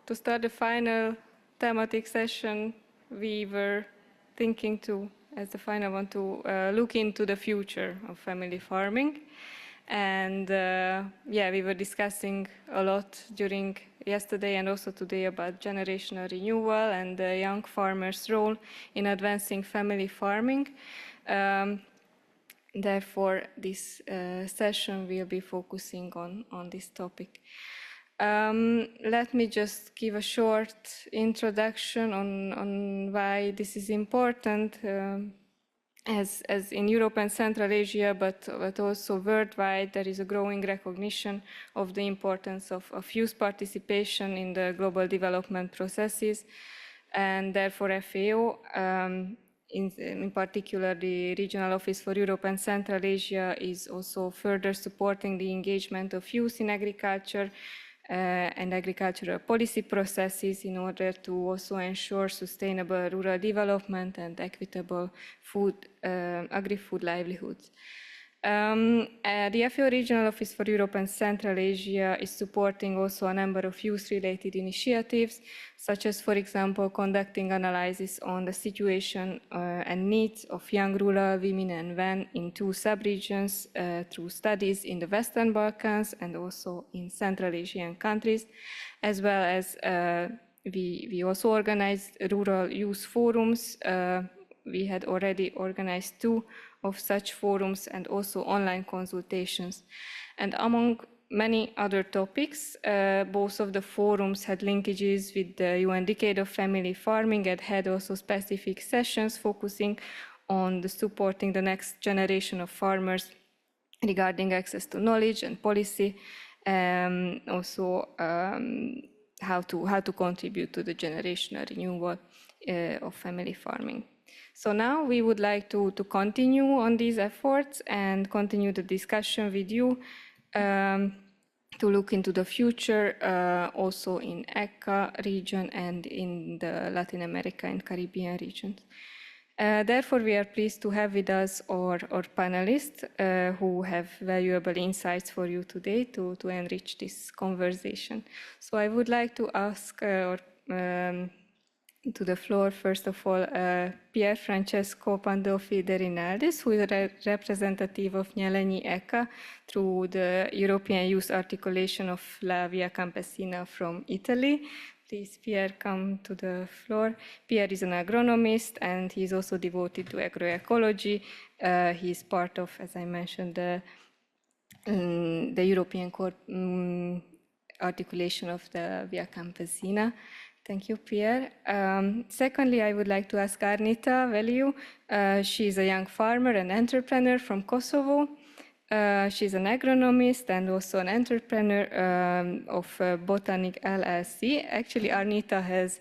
to start the final thematic session, we were thinking to, as the final one, to look into the future of family farming. And yeah, we were discussing a lot during yesterday and also today about generational renewal and the young farmers' role in advancing family farming. Therefore, this session will be focusing on this topic. Let me just give a short introduction on why this is important. As in Europe and Central Asia, but also worldwide, there is a growing recognition of the importance of youth participation in the global development processes. And therefore, FAO, in particular, the Regional Office for Europe and Central Asia, is also further supporting the engagement of youth in agriculture and agricultural policy processes in order to also ensure sustainable rural development and equitable food, agri-food livelihoods. The FAO Regional Office for Europe and Central Asia is supporting also a number of youth-related initiatives, such as, for example, conducting analysis on the situation and needs of young rural women and men in 2 sub-regions through studies in the Western Balkans and also in Central Asian countries, as well as we also organized rural youth forums. We had already organized 2 of such forums and also online consultations. And among many other topics, both of the forums had linkages with the UN Decade of Family Farming and had also specific sessions focusing on supporting the next generation of farmers regarding access to knowledge and policy, also how to contribute to the generational renewal of family farming. So now we would like to continue on these efforts and continue the discussion with you to look into the future also in ECA region and in the Latin America and Caribbean regions. Therefore, we are pleased to have with us our panelists who have valuable insights for you today to enrich this conversation. So I would like to ask to the floor, first of all, Pier Francesco Pandolfi de Rinaldis, who is a representative of Gnelenyi ECA through the European Youth Articulation of La Via Campesina from Italy. Please, Pier, come to the floor. Pier is an agronomist and he is also devoted to agroecology. He is part of, as I mentioned, the European articulation of the Via Campesina. Thank you, Pierre. Secondly, I would like to ask Arnita Veliu. She is a young farmer and entrepreneur from Kosovo. She's an agronomist and also an entrepreneur of Botanic LLC. Actually, Arnita has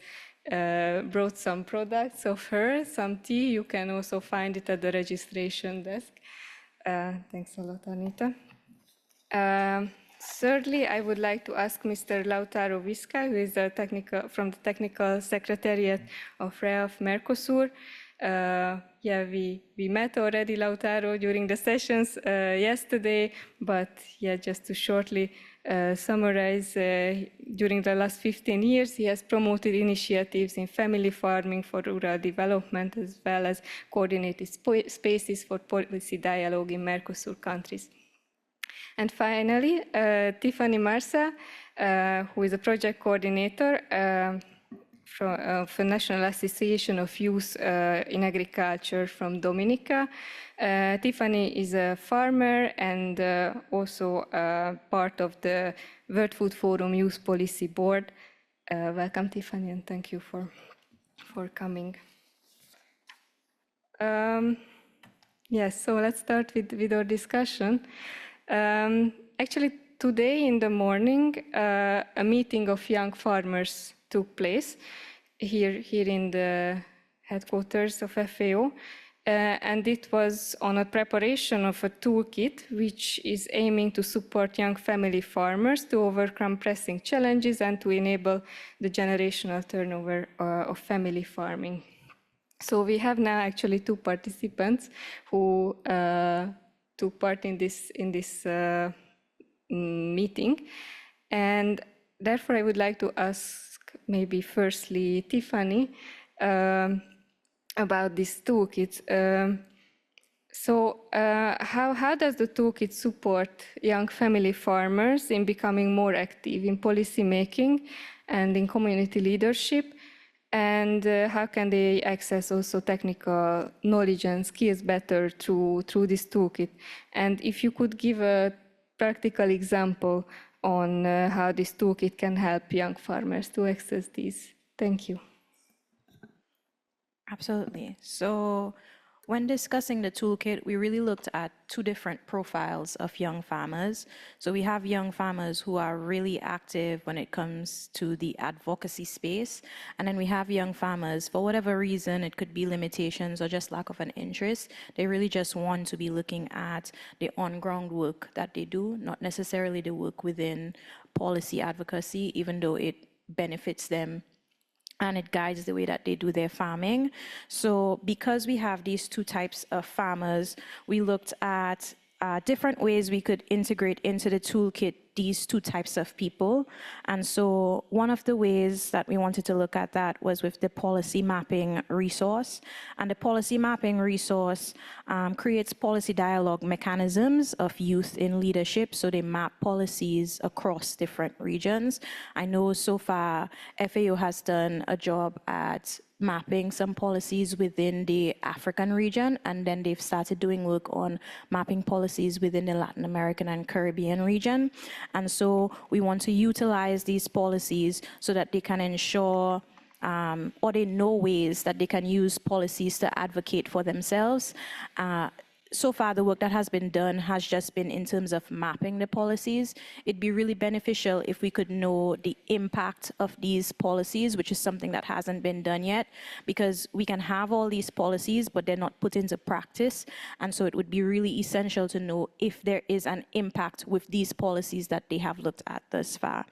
brought some products of her, some tea. You can also find it at the registration desk. Thanks a lot, Arnita. Thirdly, I would like to ask Mr. Lautaro Visca, who is from the Technical Secretariat of REAF Mercosur. Yeah, we met already, Lautaro, during the sessions yesterday, but yeah, just to shortly summarize, during the last 15 years, he has promoted initiatives in family farming for rural development, as well as coordinated spaces for policy dialogue in Mercosur countries. And finally, Tiffany Marsa, who is a project coordinator of the National Association of Youth in Agriculture from Dominica. Tiffany is a farmer and also part of the World Food Forum Youth Policy Board. Welcome, Tiffany, and thank you for coming. Yes, so let's start with our discussion. Actually, today in the morning, a meeting of young farmers took place here in the headquarters of FAO, and it was on a preparation of a toolkit which is aiming to support young family farmers to overcome pressing challenges and to enable the generational turnover of family farming. So we have now actually 2 participants who took part in this meeting, and therefore I would like to ask ask maybe firstly Tiffany about this toolkit. How does the toolkit support young family farmers in becoming more active in policy making and in community leadership? And how can they access also technical knowledge and skills better through this toolkit? And if you could give a practical example on how this toolkit can help young farmers to access these. Thank you. Absolutely. So when discussing the toolkit, we really looked at two different profiles of young farmers. So we have young farmers who are really active when it comes to the advocacy space. And then we have young farmers, for whatever reason, it could be limitations or just lack of an interest. They really just want to be looking at the on-ground work that they do, not necessarily the work within policy advocacy, even though it benefits them and it guides the way that they do their farming. So because we have these two types of farmers, we looked at different ways we could integrate into the toolkit these two types of people. And so one of the ways that we wanted to look at that was with the policy mapping resource. And the policy mapping resource creates policy dialogue mechanisms of youth in leadership. So they map policies across different regions. I know so far FAO has done a job at mapping some policies within the African region, and then they've started doing work on mapping policies within the Latin American and Caribbean region. And so we want to utilize these policies so that they can ensure or they know ways that they can use policies to advocate for themselves. So far, the work that has been done has just been in terms of mapping the policies. It'd be really beneficial if we could know the impact of these policies, which is something that hasn't been done yet, because we can have all these policies, but they're not put into practice. And so it would be really essential to know if there is an impact with these policies that they have looked at thus far.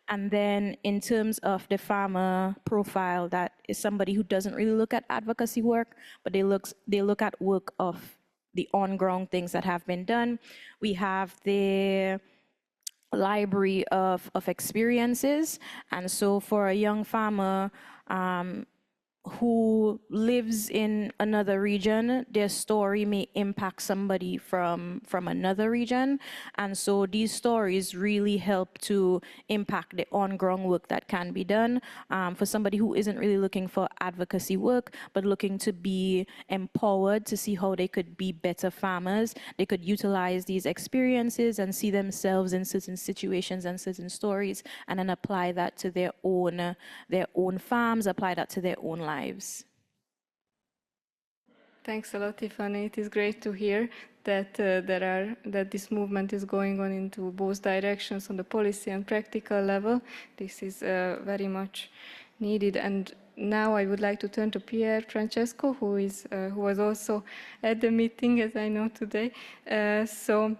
And then in terms of the farmer profile, that is somebody who doesn't really look at advocacy work, but they look at work of the on-ground things that have been done. We have the library of experiences. And so for a young farmer who lives in another region, their story may impact somebody from another region. And so these stories really help to impact the on-ground work that can be done. For somebody who isn't really looking for advocacy work, but looking to be empowered to see how they could be better farmers, they could utilize these experiences and see themselves in certain situations and certain stories, and then apply that to their own farms, apply that to their own lives. Thanks a lot, Tiffany. It is great to hear that that this movement is going on into both directions on the policy and practical level. This is very much needed. And now I would like to turn to Pier Francesco, who was also at the meeting, as I know today. So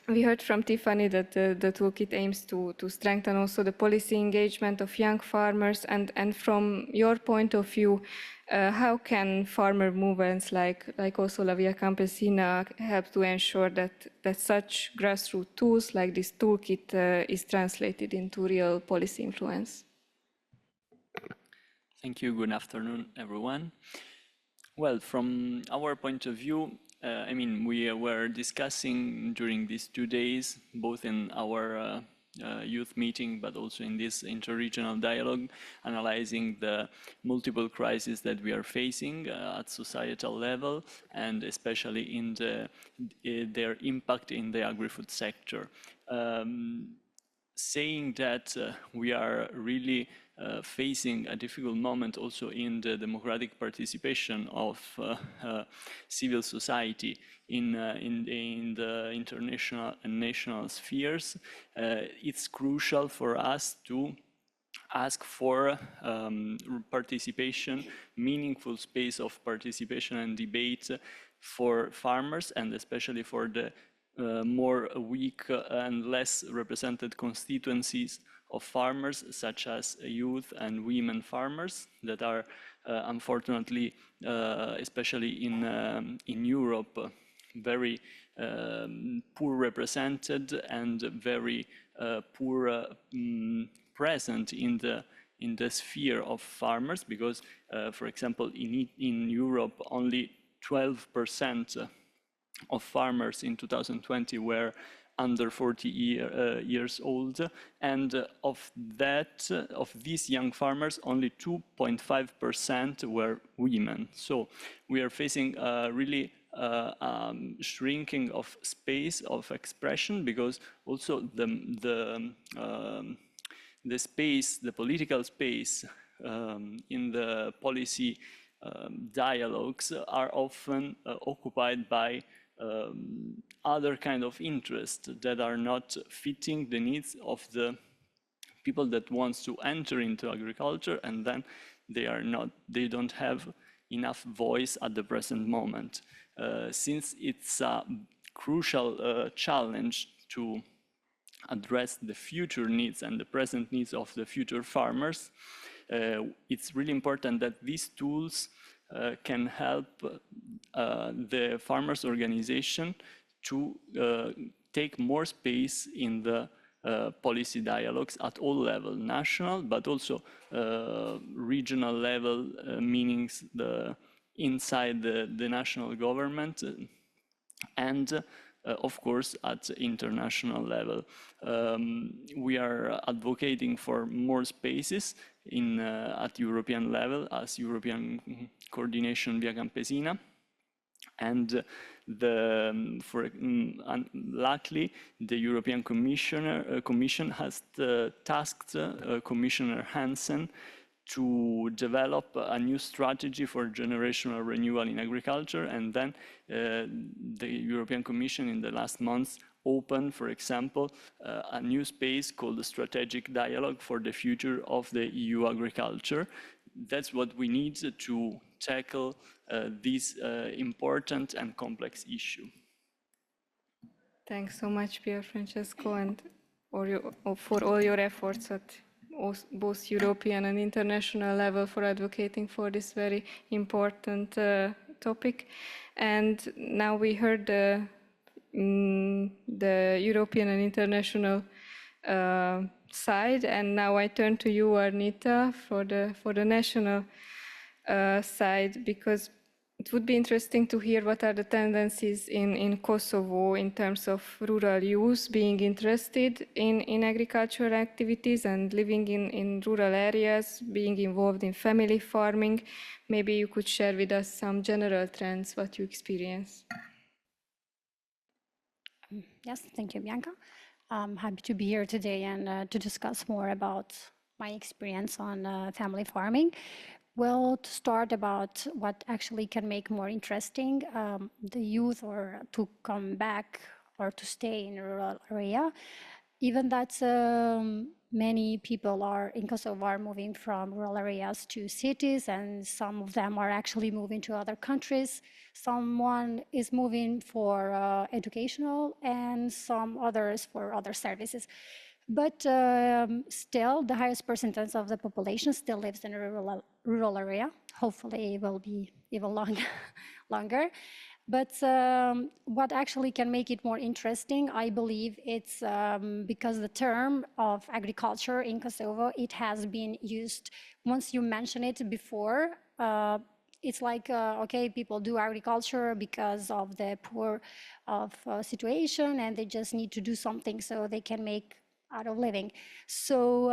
we heard from Tiffany that the toolkit aims to strengthen also the policy engagement of young farmers. And from your point of view, how can farmer movements like also La Via Campesina help to ensure that such grassroots tools like this toolkit is translated into real policy influence? Thank you. Good afternoon, everyone. Well, from our point of view, I mean, we were discussing during these 2 days, both in our youth meeting, but also in this interregional dialogue, analyzing the multiple crises that we are facing at societal level, and especially in their impact in the agri-food sector. Saying that we are really facing a difficult moment also in the democratic participation of civil society in the international and national spheres, it's crucial for us to ask for participation, meaningful space of participation and debate for farmers, and especially for the more weak and less represented constituencies of farmers, such as youth and women farmers that are unfortunately, especially in Europe, very poor represented and very poor present in the the sphere of farmers, because, for example, in Europe, only 12% of farmers in 2020 were under 40 years old, and of these young farmers, only 2.5% were women. So we are facing really shrinking of space of expression, because also the space, the political space in the policy dialogues are often occupied by other kind of interests that are not fitting the needs of the people that wants to enter into agriculture, and then they don't have enough voice at the present moment. Since it's a crucial challenge to address the future needs and the present needs of the future farmers, it's really important that these tools can help the farmers' organization to take more space in the policy dialogues at all levels, national, but also regional level, meaning inside the national government, and of course at international level. We are advocating for more spaces at European level as European Coordination Via Campesina. And luckily, the European Commission has tasked Commissioner Hansen to develop a new strategy for generational renewal in agriculture. And then the European Commission in the last months opened, for example, a new space called the Strategic Dialogue for the Future of the EU Agriculture. That's what we need to tackle this important and complex issue. Thanks so much, Pier Francesco, and for all your efforts at both European and international level for advocating for this very important topic. And now we heard the European and international side, and now I turn to you, Arnita, for the national side, because it would be interesting to hear what are the tendencies in Kosovo in terms of rural youth being interested in agricultural activities and living in rural areas, being involved in family farming. Maybe you could share with us some general trends, what you experience. Yes, thank you, Bianca. I'm happy to be here today and to discuss more about my experience on family farming. Well, to start about what actually can make more interesting the youth, or to come back or to stay in a rural area, even that many people in Kosovo are moving from rural areas to cities, and some of them are actually moving to other countries. Someone is moving for educational, and some others for other services. But still, the highest percentage of the population still lives in a rural area. Hopefully, it will be even longer. But what actually can make it more interesting, I believe, it's because the term of agriculture in Kosovo, it has been used, once you mention it before, it's like, okay, people do agriculture because of the poor situation, and they just need to do something so they can make out of living. So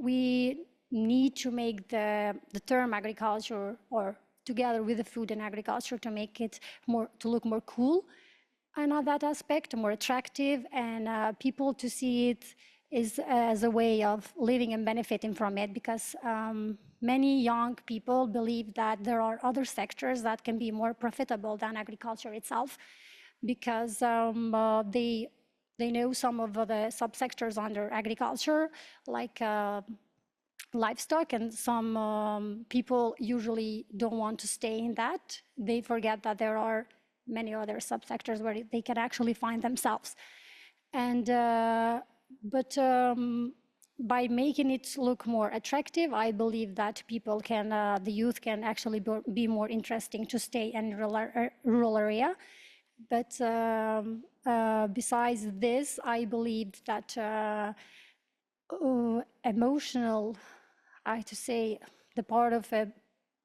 we need to make the term agriculture, or together with the food and agriculture, to make it to look more cool, and on that aspect, more attractive, and people to see it as a way of living and benefiting from it, because many young people believe that there are other sectors that can be more profitable than agriculture itself, because they know some of the subsectors under agriculture, like livestock, and some people usually don't want to stay in that. They forget that there are many other subsectors where they can actually find themselves. And by making it look more attractive, I believe that people can, the youth can actually be more interesting to stay in rural area. But besides this, I believe that emotional I have to say, the part of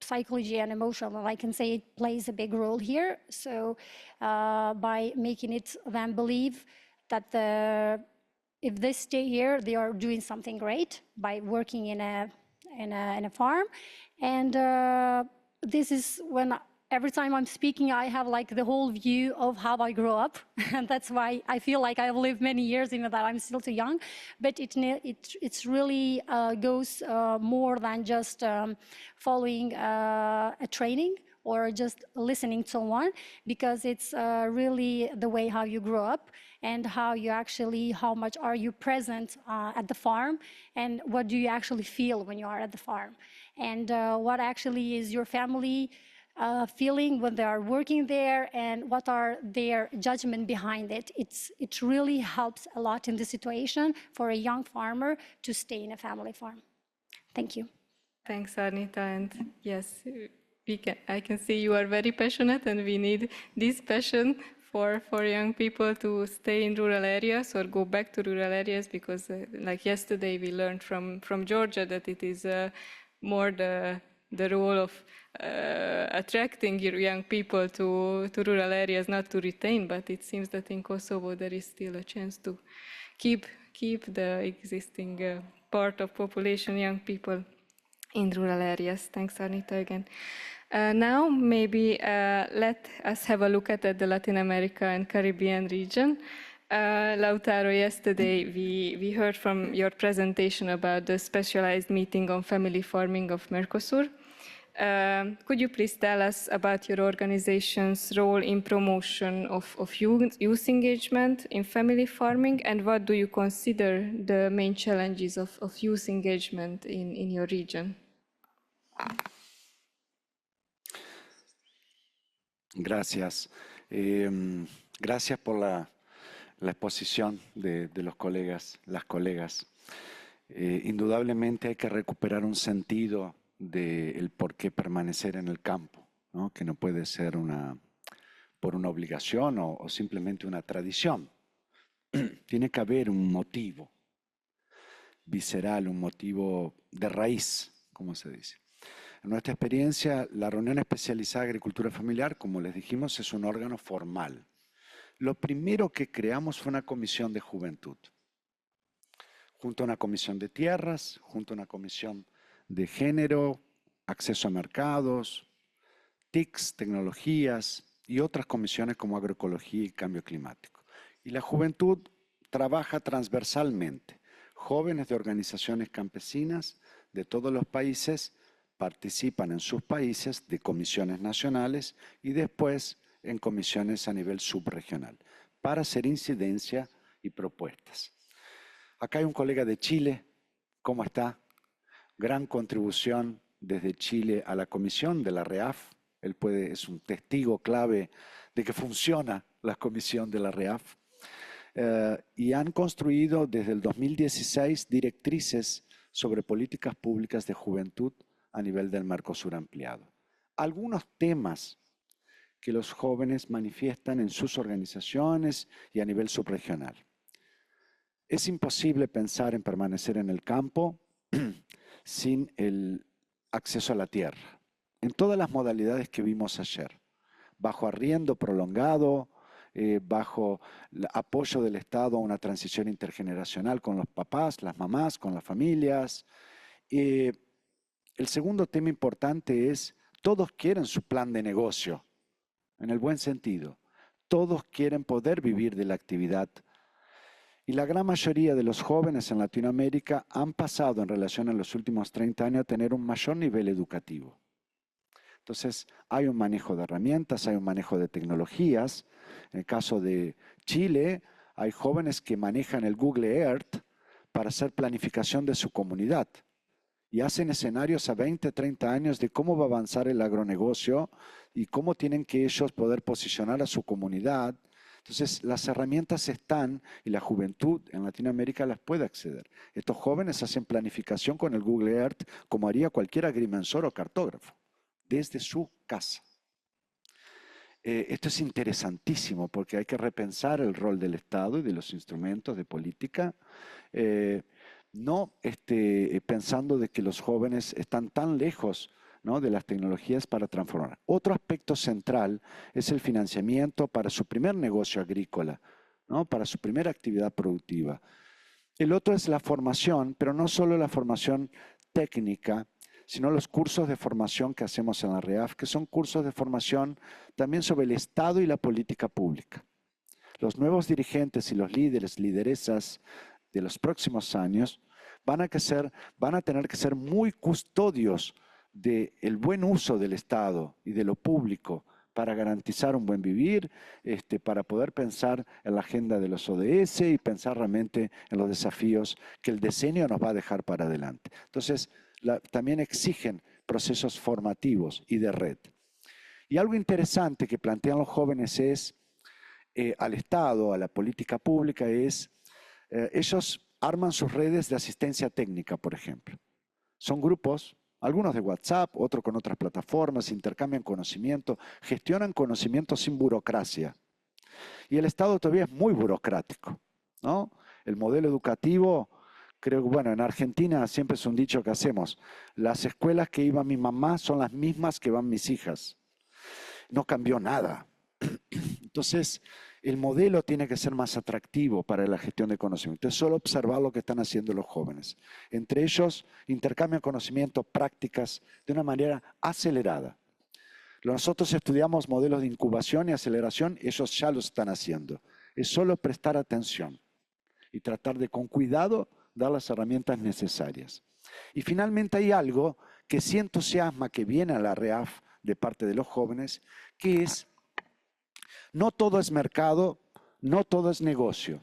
psychology and emotional, I can say it plays a big role here. So by making it them believe that if they stay here, they are doing something great by working in a farm. And this is when every time I'm speaking, I have like the whole view of how I grew up. And that's why I feel like I've lived many years, even though I'm still too young. But it's really goes more than just following a training or just listening to someone, because it's really the way how you grow up and how much are you present at the farm, and what do you actually feel when you are at the farm, and what actually is your family feeling when they are working there, and what are their judgment behind it. It really helps a lot in the situation for a young farmer to stay in a family farm. Thank you. Thanks, Arnita. And yes, I can see you are very passionate, and we need this passion for young people to stay in rural areas or go back to rural areas, because like yesterday we learned from Georgia that it is more the role of attracting young people to rural areas, not to retain, but it seems that in Kosovo there is still a chance to keep the existing part of population, young people, in rural areas. Thanks, Arnita, again. Now, maybe let us have a look at the Latin America and Caribbean region. Lautaro, yesterday we heard from your presentation about the specialized meeting on family farming of Mercosur. Could you please tell us about your organization's role in promotion of youth engagement in family farming, and what do you consider the main challenges of youth engagement in your region? Gracias. Gracias por la exposición de los colegas, las colegas. Indudablemente hay que recuperar un sentido del por qué permanecer en el campo, ¿no? Que no puede ser por una obligación o simplemente una tradición. Tiene que haber un motivo visceral, un motivo de raíz, como se dice. En nuestra experiencia, la Reunión Especializada de Agricultura Familiar, como les dijimos, es un órgano formal. Lo primero que creamos fue una comisión de juventud, junto a una comisión de tierras, junto a una comisión de género, acceso a mercados, TICs, tecnologías y otras comisiones como agroecología y cambio climático. Y la juventud trabaja transversalmente. Jóvenes de organizaciones campesinas de todos los países participan en sus países de comisiones nacionales y después en comisiones a nivel subregional para hacer incidencia y propuestas. Acá hay un colega de Chile. ¿Cómo está? Gran contribución desde Chile a la comisión de la REAF. Él es un testigo clave de que funciona la comisión de la REAF. Y han construido desde el 2016 directrices sobre políticas públicas de juventud a nivel del Mercosur ampliado. Algunos temas que los jóvenes manifiestan en sus organizaciones y a nivel subregional. Es imposible pensar en permanecer en el campo sin el acceso a la tierra, en todas las modalidades que vimos ayer, bajo arriendo prolongado, bajo el apoyo del Estado a una transición intergeneracional con los papás, las mamás, con las familias. El segundo tema importante es, todos quieren su plan de negocio, en el buen sentido. Todos quieren poder vivir de la actividad. Y la gran mayoría de los jóvenes en Latinoamérica han pasado en relación a los últimos 30 años a tener un mayor nivel educativo. Entonces, hay un manejo de herramientas, hay un manejo de tecnologías. En el caso de Chile, hay jóvenes que manejan el Google Earth para hacer planificación de su comunidad. Y hacen escenarios a 20, 30 años de cómo va a avanzar el agronegocio y cómo tienen que ellos poder posicionar a su comunidad. Entonces, las herramientas están y la juventud en Latinoamérica las puede acceder. Estos jóvenes hacen planificación con el Google Earth como haría cualquier agrimensor o cartógrafo, desde su casa. Esto es interesantísimo porque hay que repensar el rol del Estado y de los instrumentos de política. no pensando de que los jóvenes están tan lejos, ¿no?, de las tecnologías para transformar. Otro aspecto central es el financiamiento para su primer negocio agrícola, ¿no?, para su primera actividad productiva. El otro es la formación, pero no solo la formación técnica, sino los cursos de formación que hacemos en la REAF, que son cursos de formación también sobre el Estado y la política pública. Los nuevos dirigentes y los líderes, lideresas de los próximos años van a tener que ser muy custodios del buen uso del Estado y de lo público para garantizar un buen vivir, para poder pensar en la agenda de los ODS y pensar realmente en los desafíos que el decenio nos va a dejar para adelante. Entonces, también exigen procesos formativos y de red. Y algo interesante que plantean los jóvenes es, al Estado, a la política pública, es, ellos arman sus redes de asistencia técnica, por ejemplo. Son grupos, algunos de WhatsApp, otros con otras plataformas, intercambian conocimiento, gestionan conocimiento sin burocracia. Y el Estado todavía es muy burocrático, ¿no? El modelo educativo, creo que, bueno, en Argentina siempre es un dicho que hacemos, las escuelas que iba mi mamá son las mismas que van mis hijas. No cambió nada. Entonces, el modelo tiene que ser más atractivo para la gestión de conocimiento. Es solo observar lo que están haciendo los jóvenes. Entre ellos, intercambian conocimiento, prácticas, de una manera acelerada. Nosotros estudiamos modelos de incubación y aceleración, ellos ya lo están haciendo. Es solo prestar atención y tratar de, con cuidado, dar las herramientas necesarias. Y finalmente hay algo que sí entusiasma, que viene a la REAF de parte de los jóvenes, que es: no todo es mercado, no todo es negocio.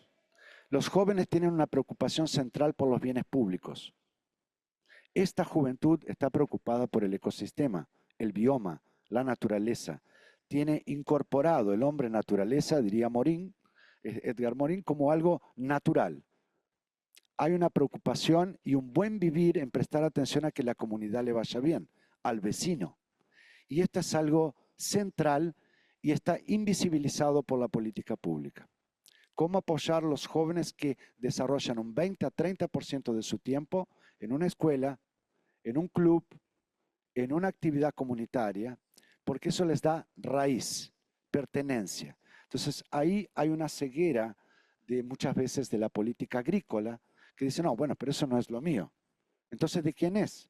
Los jóvenes tienen una preocupación central por los bienes públicos. Esta juventud está preocupada por el ecosistema, el bioma, la naturaleza. Tiene incorporado el hombre naturaleza, diría Morin, Edgar Morin, como algo natural. Hay una preocupación y un buen vivir en prestar atención a que la comunidad le vaya bien, al vecino. Y esto es algo central y está invisibilizado por la política pública. ¿Cómo apoyar a los jóvenes que desarrollan un 20 a 30% de su tiempo en una escuela, en un club, en una actividad comunitaria? Porque eso les da raíz, pertenencia. Entonces, ahí hay una ceguera de muchas veces de la política agrícola que dice, no, bueno, pero eso no es lo mío. Entonces, ¿de quién es?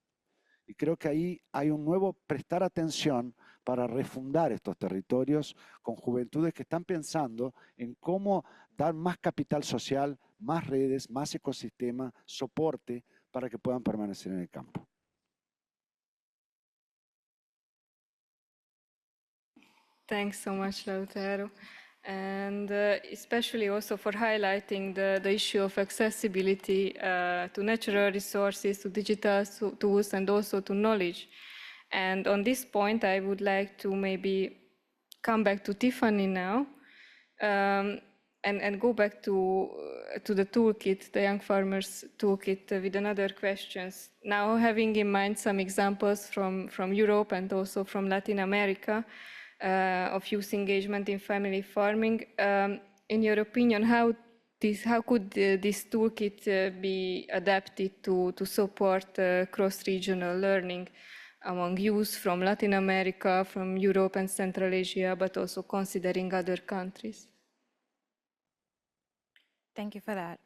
Y creo que ahí hay un nuevo prestar atención para refundar estos territorios con juventudes que están pensando en cómo dar más capital social, más redes, más ecosistema, soporte para que puedan permanecer en el campo. Thanks so much, Lautaro. And especially also for highlighting the issue of accessibility to natural resources, to digital tools, and also to knowledge. And on this point, I would like to maybe come back to Tiffany now and go back to the toolkit, the Young Farmers Toolkit, with another questions. Now, having in mind some examples from Europe and also from Latin America, of youth engagement in family farming. In your opinion, how could this toolkit be adapted to support cross-regional learning among youth from Latin America, from Europe and Central Asia, but also considering other countries? Thank you for that.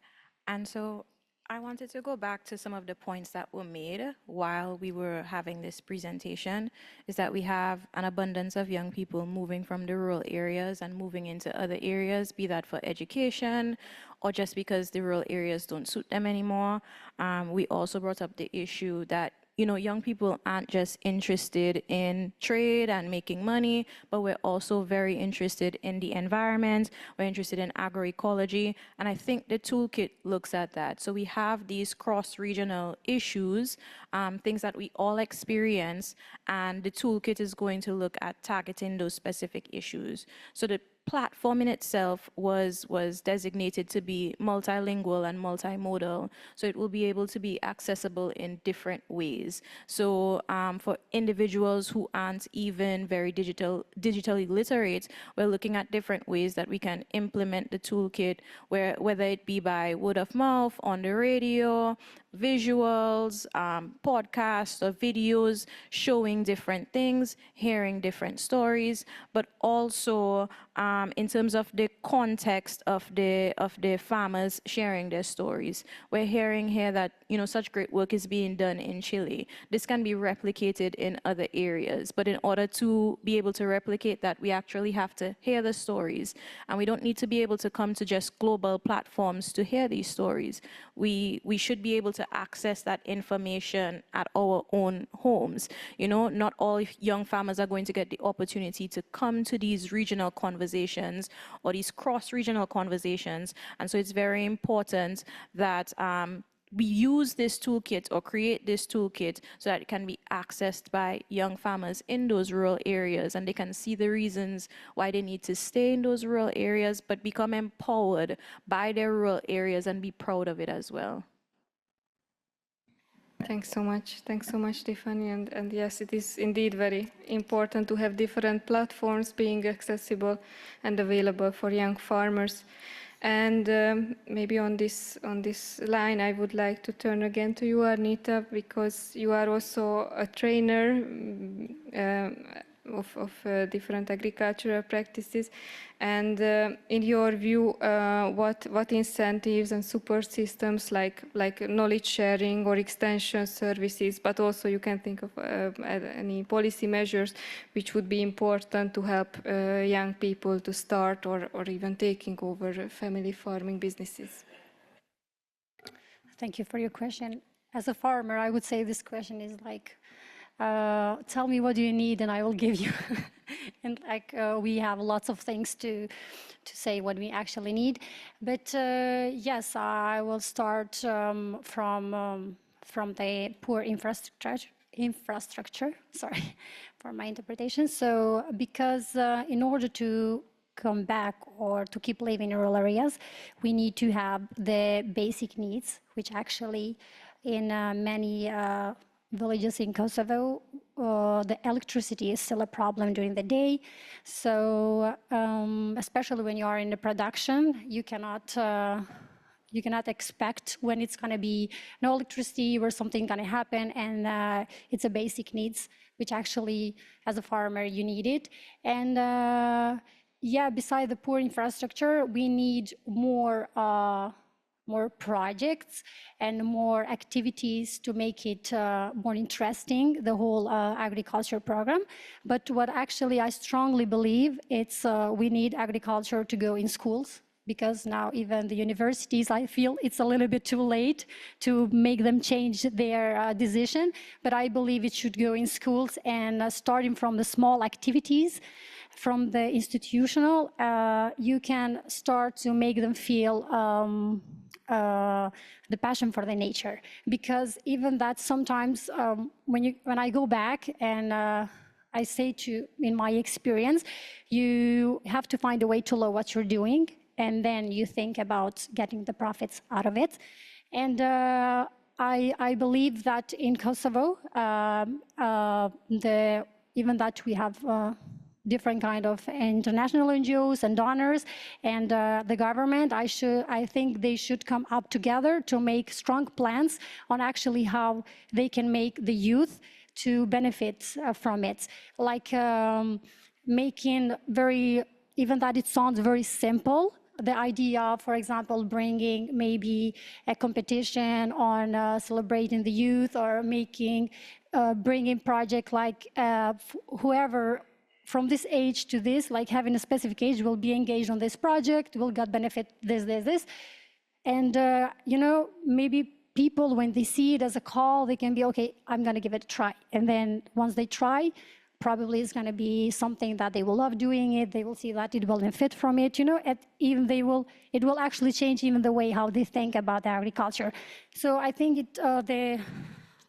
And so I wanted to go back to some of the points that were made while we were having this presentation, is that we have an abundance of young people moving from the rural areas and moving into other areas, be that for education or just because the rural areas don't suit them anymore. We also brought up the issue that young people aren't just interested in trade and making money, but we're also very interested in the environment. We're interested in agroecology. And I think the toolkit looks at that. So we have these cross-regional issues, things that we all experience, and the toolkit is going to look at targeting those specific issues. So the platform in itself was designated to be multilingual and multimodal, so it will be able to be accessible in different ways. So for individuals who aren't even very digitally literate, we're looking at different ways that we can implement the toolkit, whether it be by word of mouth, on the radio, visuals, podcasts or videos showing different things, hearing different stories, but also in terms of the context of the farmers sharing their stories. We're hearing here that such great work is being done in Chile. This can be replicated in other areas, but in order to be able to replicate that, we actually have to hear the stories, and we don't need to be able to come to just global platforms to hear these stories. We should be able to access that information at our own homes. Not all young farmers are going to get the opportunity to come to these regional conversations or these cross-regional conversations, and so it's very important that we use this toolkit or create this toolkit so that it can be accessed by young farmers in those rural areas, and they can see the reasons why they need to stay in those rural areas, but become empowered by their rural areas and be proud of it as well. Thanks so much. Thanks so much, Tiffany. And yes, it is indeed very important to have different platforms being accessible and available for young farmers. And maybe on this line, I would like to turn again to you, Arnita, because you are also a trainer of different agricultural practices. And in your view, what incentives and support systems like knowledge sharing or extension services, but also you can think of any policy measures which would be important to help young people to start or even taking over family farming businesses? Thank you for your question. As a farmer, I would say this question is like, tell me what do you need and I will give you. And we have lots of things to say what we actually need. But yes, I will start from the poor infrastructure, sorry for my interpretation. So because in order to come back or to keep living in rural areas, we need to have the basic needs, which actually in many villages in Kosovo, the electricity is still a problem during the day. So especially when you are in the production, you cannot expect when it's going to be no electricity or something going to happen, and it's a basic needs, which actually, as a farmer, you need it. And yeah, beside the poor infrastructure, we need more projects and more activities to make it more interesting, the whole agriculture program. But what actually I strongly believe, it's we need agriculture to go in schools, because now even the universities, I feel it's a little bit too late to make them change their decision. But I believe it should go in schools, and starting from the small activities, from the institutional, you can start to make them feel the passion for the nature. Because even that sometimes, when I go back and I say in my experience, you have to find a way to know what you're doing, and then you think about getting the profits out of it. And I believe that in Kosovo, even that we have different kind of international NGOs and donors, and the government, I think they should come up together to make strong plans on actually how they can make the youth to benefit from it. Like making even that it sounds very simple, the idea, for example, bringing maybe a competition on celebrating the youth, or bringing project like whoever from this age to this, like having a specific age, will be engaged on this project, will get benefit this. And, maybe people, when they see it as a call, they can be, okay, I'm going to give it a try. And then once they try, probably it's going to be something that they will love doing it. They will see that it will benefit from it, it will actually change even the way how they think about agriculture. So I think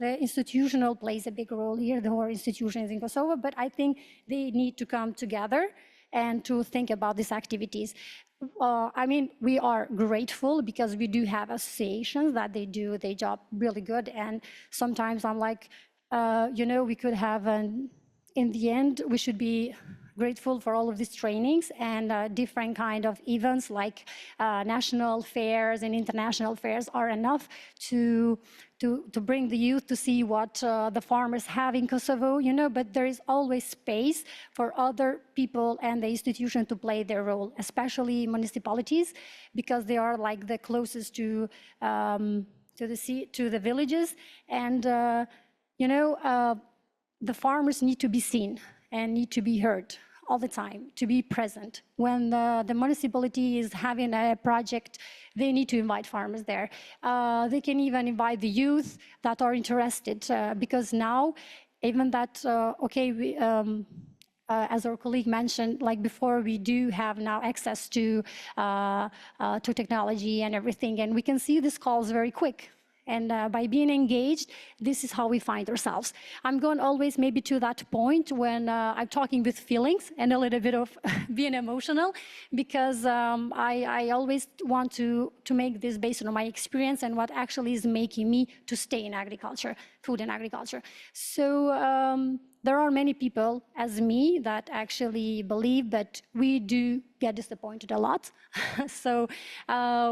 the institutional plays a big role here, the whole institutions in Kosovo, but I think they need to come together and to think about these activities. I mean, we are grateful because we do have associations that they do their job really good. And sometimes I'm like, you know, we could have in the end, we should be grateful for all of these trainings and different kind of events like national fairs and international fairs are enough to bring the youth to see what the farmers have in Kosovo, you know, but there is always space for other people and the institution to play their role, especially municipalities, because they are like the closest to the villages. And, you know, the farmers need to be seen and need to be heard all the time, to be present. When the municipality is having a project, they need to invite farmers there. They can even invite the youth that are interested, because now, even that, okay, we, as our colleague mentioned, like before, we do have now access to technology and everything, and we can see these calls very quick. And by being engaged, this is how we find ourselves. I'm going always maybe to that point when I'm talking with feelings and a little bit of being emotional, because I always want to make this based on my experience and what actually is making me to stay in agriculture, food and agriculture. So there are many people as me that actually believe that we do get disappointed a lot. So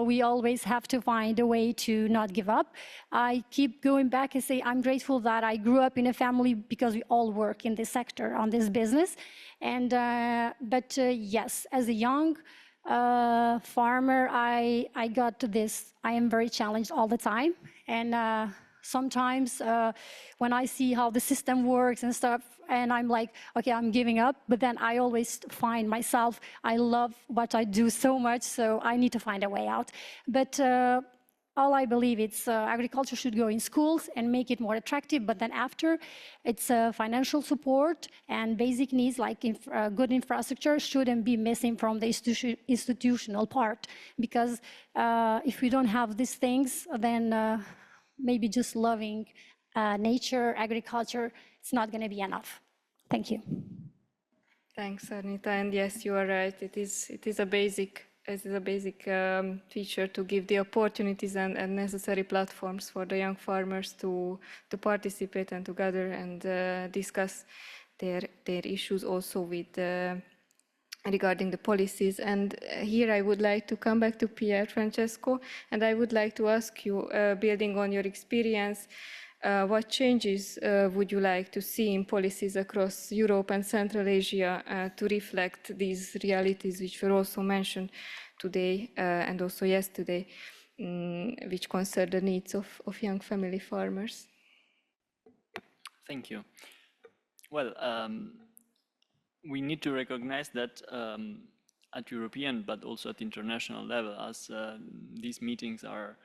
we always have to find a way to not give up. I keep going back and say I'm grateful that I grew up in a family because we all work in this sector, on this business. And but yes, as a young farmer, I got to this. I am very challenged all the time. And sometimes when I see how the system works and stuff, and I'm like, okay, I'm giving up, but then I always find myself, I love what I do so much, so I need to find a way out. But all I believe it's agriculture should go in schools and make it more attractive, but then after, it's financial support and basic needs like good infrastructure shouldn't be missing from the institutional part, because if we don't have these things, then maybe just loving nature, agriculture, it's not going to be enough. Thank you. Thanks, Arnita. And yes, you are right. It is a basic feature to give the opportunities and necessary platforms for the young farmers to participate and to gather and discuss their issues also with regarding the policies. And here I would like to come back to Pierre Francesco, and I would like to ask you, building on your experience, what changes would you like to see in policies across Europe and Central Asia to reflect these realities, which were also mentioned today and also yesterday, which concern the needs of young family farmers? Thank you. Well, we need to recognize that at European, but also at international level, as these meetings are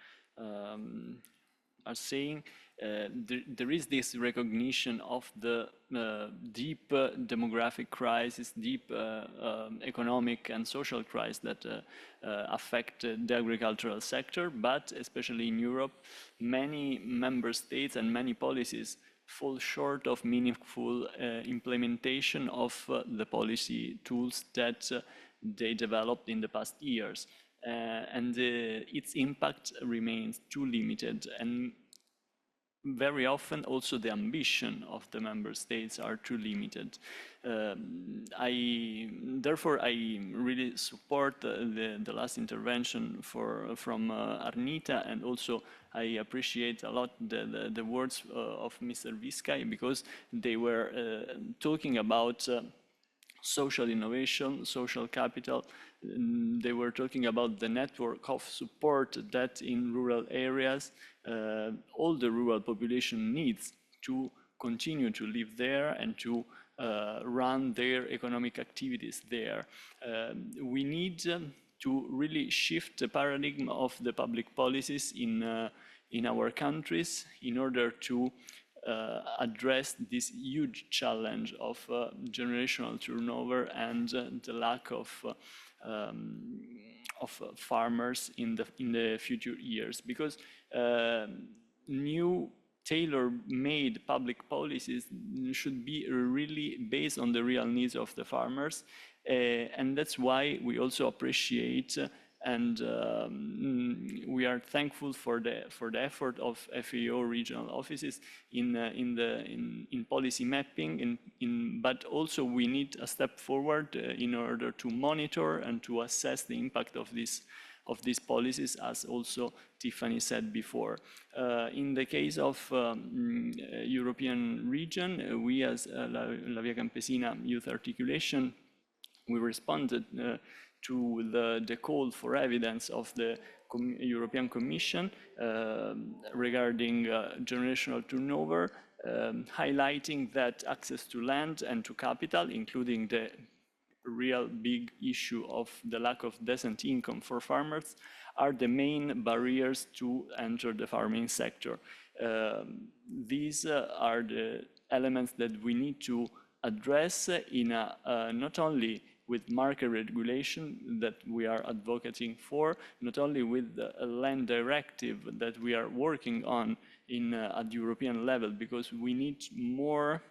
saying, there is this recognition of the deep demographic crisis, deep economic and social crisis that affect the agricultural sector, but especially in Europe, many member states and many policies fall short of meaningful implementation of the policy tools that they developed in the past years. And its impact remains too limited, and very often also the ambition of the member states are too limited. Therefore, I really support the last intervention from Arnita, and also I appreciate a lot the words of Mr. Vizcay, because they were talking about social innovation, social capital. They were talking about the network of support that in rural areas all the rural population needs to continue to live there and to run their economic activities there. We need to really shift the paradigm of the public policies in our countries in order to address this huge challenge of generational turnover and the lack of farmers in the future years, because new tailor-made public policies should be really based on the real needs of the farmers And that's why we also appreciate and we are thankful for the effort of FAO regional offices in policy mapping. But also we need a step forward in order to monitor and to assess the impact of these policies, as also Tiffany said before. In the case of European region, we as La Via Campesina Youth Articulation, we responded to the call for evidence of the European Commission regarding generational turnover, highlighting that access to land and to capital, including the real big issue of the lack of decent income for farmers, are the main barriers to enter the farming sector. These are the elements that we need to address in not only with market regulation that we are advocating for, not only with the land directive that we are working on at European level, because we need more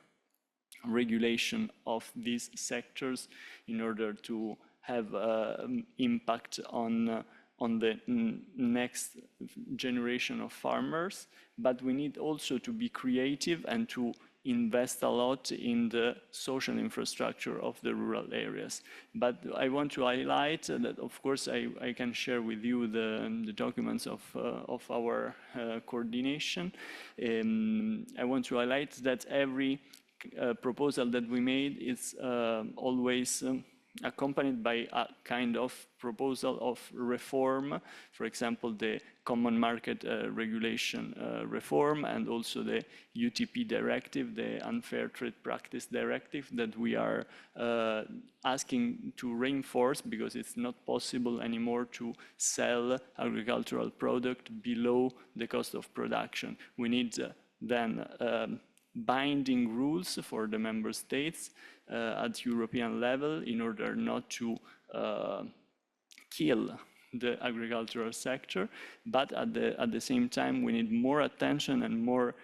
regulation of these sectors in order to have impact on the next generation of farmers. But we need also to be creative and to invest a lot in the social infrastructure of the rural areas. But I want to highlight that, of course, I can share with you the documents of our coordination. I want to highlight that every proposal that we made is always accompanied by a kind of proposal of reform, for example, the Common Market Regulation reform, and also the UTP directive, the Unfair Trade Practice Directive, that we are asking to reinforce, because it's not possible anymore to sell agricultural product below the cost of production. We need then binding rules for the member states at European level in order not to kill the agricultural sector, but at the same time we need more attention and more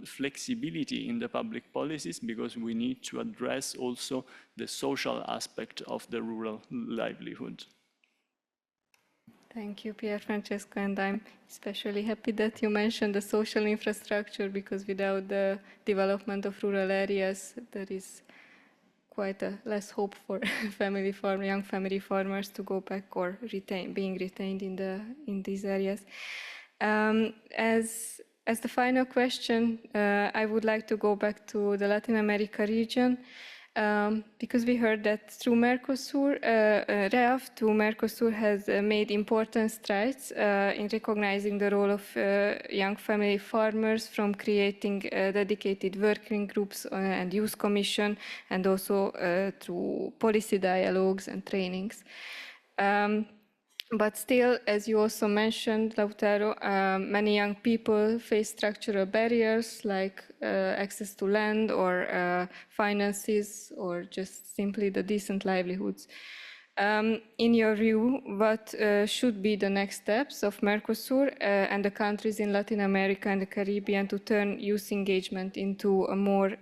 flexibility in the public policies, because we need to address also the social aspect of the rural livelihood. Thank you, Pier Francesco, and I'm especially happy that you mentioned the social infrastructure, because without the development of rural areas, there is quite a less hope for young family farmers to go back or being retained in these areas. As the final question, I would like to go back to the Latin America region. Because we heard that through Mercosur, REAF to Mercosur has made important strides in recognizing the role of young family farmers, from creating dedicated working groups and youth commission, and also through policy dialogues and trainings. But still, as you also mentioned, Lautaro, many young people face structural barriers like access to land or finances, or just simply the decent livelihoods. In your view, what should be the next steps of Mercosur and the countries in Latin America and the Caribbean to turn youth engagement into a more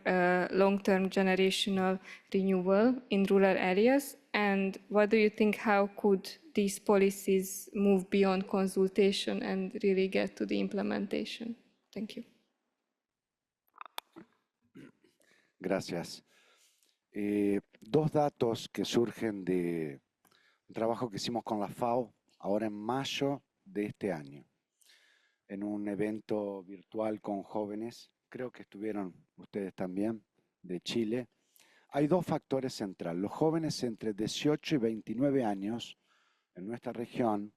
long-term generational renewal in rural areas? And what do you think, how could these policies move beyond consultation and really get to the implementation? Thank you. Gracias. Dos datos que surgen de un trabajo que hicimos con la FAO ahora en mayo de este año, en un evento virtual con jóvenes, creo que estuvieron ustedes también, de Chile. Hay dos factores centrales. Los jóvenes entre 18 y 29 años en nuestra región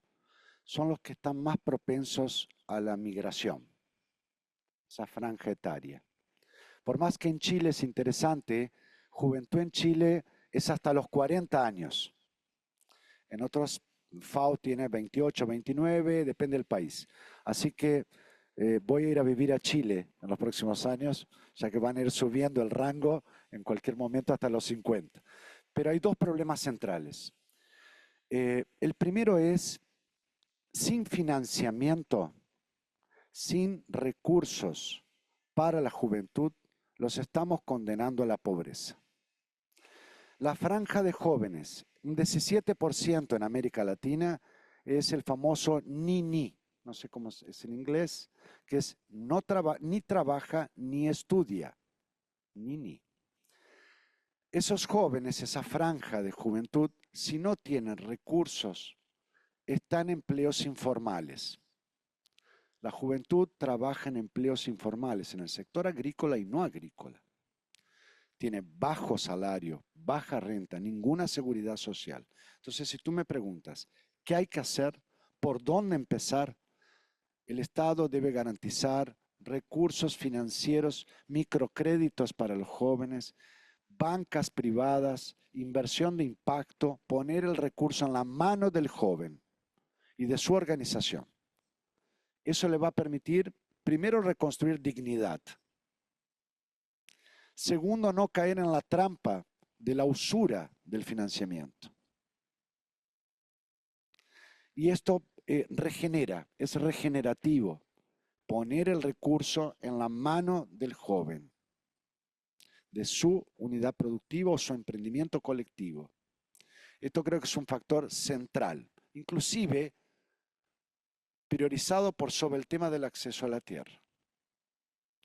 son los que están más propensos a la migración, esa franja etaria. Por más que en Chile es interesante, juventud en Chile es hasta los 40 años. En otros, FAO tiene 28, 29, depende del país. Así que voy a ir a vivir a Chile en los próximos años, ya que van a ir subiendo el rango en cualquier momento hasta los 50. Pero hay dos problemas centrales. El primero es, sin financiamiento, sin recursos para la juventud, los estamos condenando a la pobreza. La franja de jóvenes, un 17% en América Latina, es el famoso ni, no sé cómo es en inglés, que es ni trabaja ni estudia, ni. Esos jóvenes, esa franja de juventud, si no tienen recursos, están en empleos informales. La juventud trabaja en empleos informales, en el sector agrícola y no agrícola. Tiene bajo salario, baja renta, ninguna seguridad social. Entonces, si tú me preguntas, ¿qué hay que hacer? ¿Por dónde empezar? El Estado debe garantizar recursos financieros, microcréditos para los jóvenes, bancas privadas, inversión de impacto, poner el recurso en la mano del joven y de su organización. Eso le va a permitir, primero, reconstruir dignidad. Segundo, no caer en la trampa de la usura del financiamiento. Y esto regenera, es regenerativo, poner el recurso en la mano del joven, de su unidad productiva o su emprendimiento colectivo. Esto creo que es un factor central, inclusive priorizado por sobre el tema del acceso a la tierra,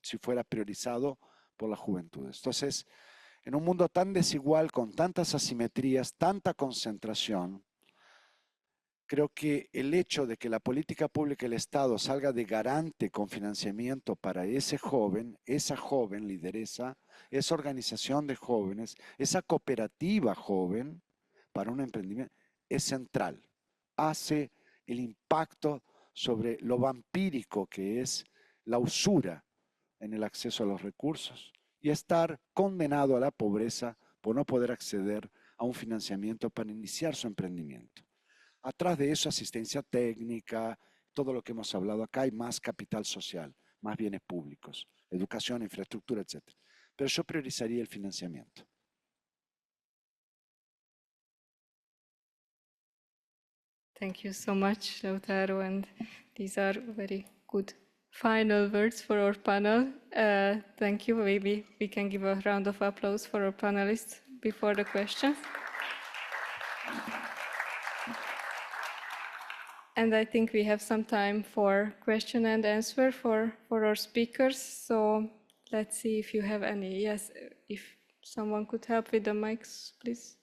si fuera priorizado por las juventudes. Entonces, en un mundo tan desigual, con tantas asimetrías, tanta concentración, creo que el hecho de que la política pública del Estado salga de garante con financiamiento para ese joven, esa joven lideresa, esa organización de jóvenes, esa cooperativa joven para un emprendimiento, es central. Hace el impacto sobre lo vampírico que es la usura en el acceso a los recursos y estar condenado a la pobreza por no poder acceder a un financiamiento para iniciar su emprendimiento. Atrás de eso, asistencia técnica, todo lo que hemos hablado acá, hay más capital social, más bienes públicos, educación, infraestructura, etc. Pero yo priorizaría el financiamiento. Thank you so much, Lautaro, and these are very good final words for our panel. Thank you. Maybe we can give a round of applause for our panelists before the questions. And I think we have some time for question and answer for our speakers. So let's see if you have any. Yes, if someone could help with the mics, please.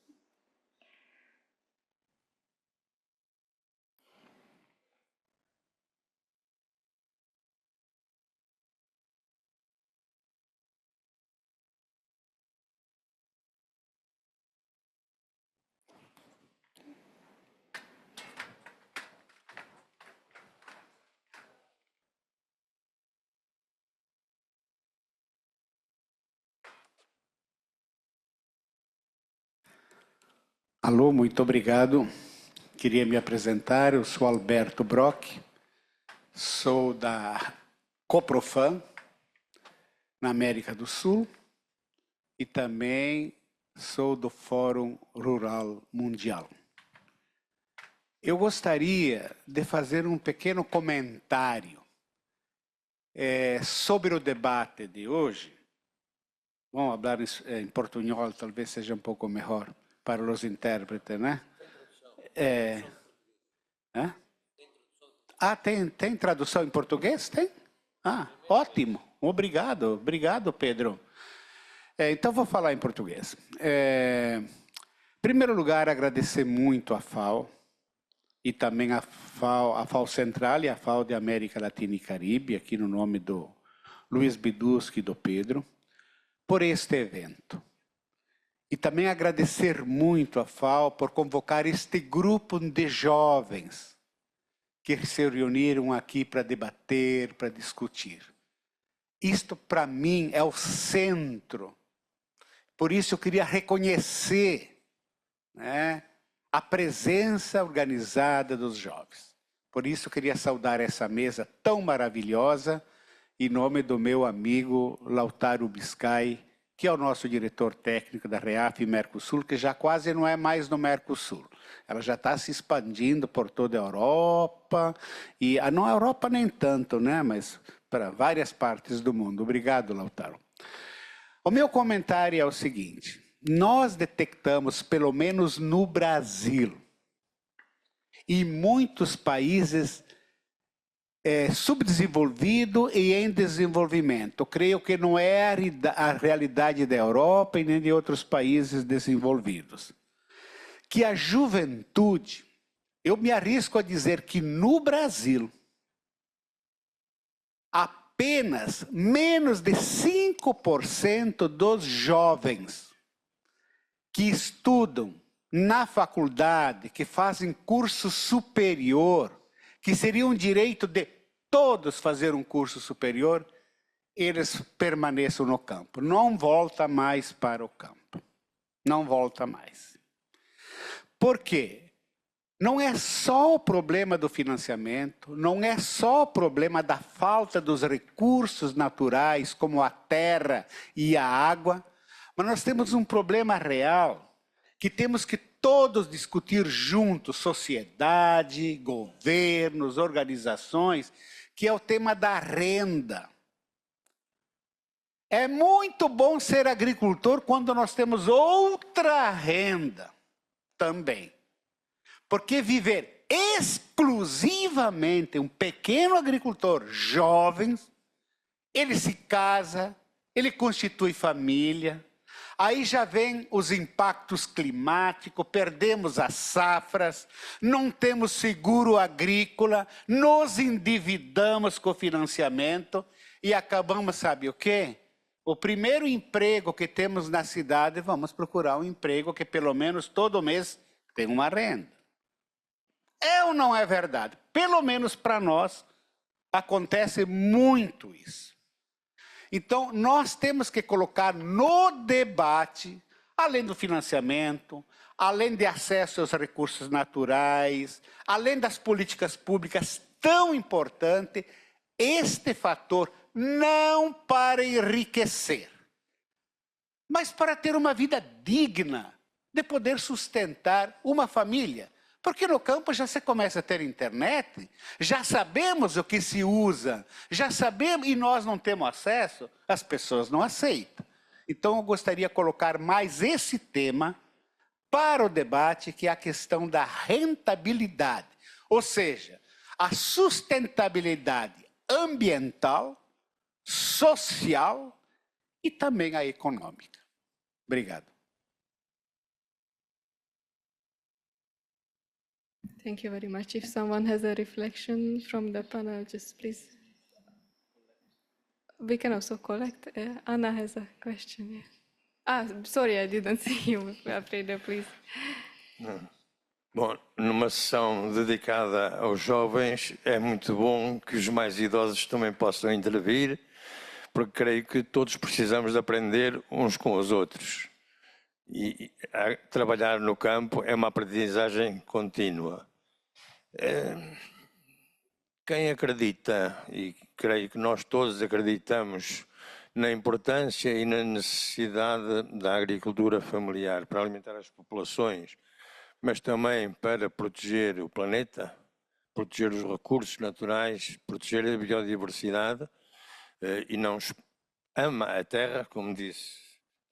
Alô, muito obrigado. Queria me apresentar, eu sou Alberto Brock, sou da Coprofam, na América do Sul, e também sou do Fórum Rural Mundial. Eu gostaria de fazer um pequeno comentário sobre o debate de hoje. Vamos falar em portunhol, talvez seja um pouco melhor para os intérpretes, né? Tem tradução em português? Tem? Ótimo. Obrigado, Pedro. Então, vou falar em português. Em primeiro lugar, agradecer muito a FAO e também a FAO Central e a FAO de América Latina e Caribe, aqui no nome do Luiz Biduski e do Pedro, por este evento. E também agradecer muito a FAO por convocar este grupo de jovens que se reuniram aqui para debater, para discutir. Isto, para mim, é o centro. Por isso, eu queria reconhecer, né, a presença organizada dos jovens. Por isso, eu queria saudar essa mesa tão maravilhosa, em nome do meu amigo Lautaro Biscay, que é o nosso diretor técnico da REAF Mercosul, que já quase não é mais no Mercosul. Ela já está se expandindo por toda a Europa, e não a Europa nem tanto, né? Mas para várias partes do mundo. Obrigado, Lautaro. O meu comentário é o seguinte: nós detectamos, pelo menos no Brasil, e muitos países subdesenvolvidos e em desenvolvimento. Eu creio que não é a realidade da Europa e nem de outros países desenvolvidos. Que a juventude, eu me arrisco a dizer que no Brasil, apenas menos de 5% dos jovens que estudam na faculdade, que fazem curso superior, que seria um direito de todos fazer um curso superior, eles permaneçam no campo. Não volta mais para o campo. Não volta mais. Por quê? Não é só o problema do financiamento, não é só o problema da falta dos recursos naturais, como a terra e a água, mas nós temos um problema real, que temos que todos discutir juntos, sociedade, governos, organizações, que é o tema da renda. É muito bom ser agricultor quando nós temos outra renda também. Porque viver exclusivamente um pequeno agricultor jovem, ele se casa, ele constitui família, aí já vem os impactos climáticos, perdemos as safras, não temos seguro agrícola, nos endividamos com o financiamento e acabamos, sabe o quê? O primeiro emprego que temos na cidade, vamos procurar um emprego que pelo menos todo mês tem uma renda. É ou não é verdade? Pelo menos para nós, acontece muito isso. Então, nós temos que colocar no debate, além do financiamento, além de acesso aos recursos naturais, além das políticas públicas tão importante, este fator não para enriquecer, mas para ter uma vida digna, de poder sustentar uma família. Porque no campo já se começa a ter internet, já sabemos o que se usa, já sabemos, e nós não temos acesso, as pessoas não aceitam. Então eu gostaria de colocar mais esse tema para o debate, que é a questão da rentabilidade. Ou seja, a sustentabilidade ambiental, social e também a econômica. Obrigado. Thank you very much. If someone has a reflection from the panel, just please. We can also collect. Anna has a question. Yeah. Sorry, I didn't see you. Freda, please. Bom, numa sessão dedicada aos jovens, é muito bom que os mais idosos também possam intervir, porque creio que todos precisamos de aprender uns com os outros. E trabalhar no campo é uma aprendizagem contínua. Quem acredita, e creio que nós todos acreditamos, na importância e na necessidade da agricultura familiar para alimentar as populações, mas também para proteger o planeta, proteger os recursos naturais, proteger a biodiversidade, e não ama a terra, como disse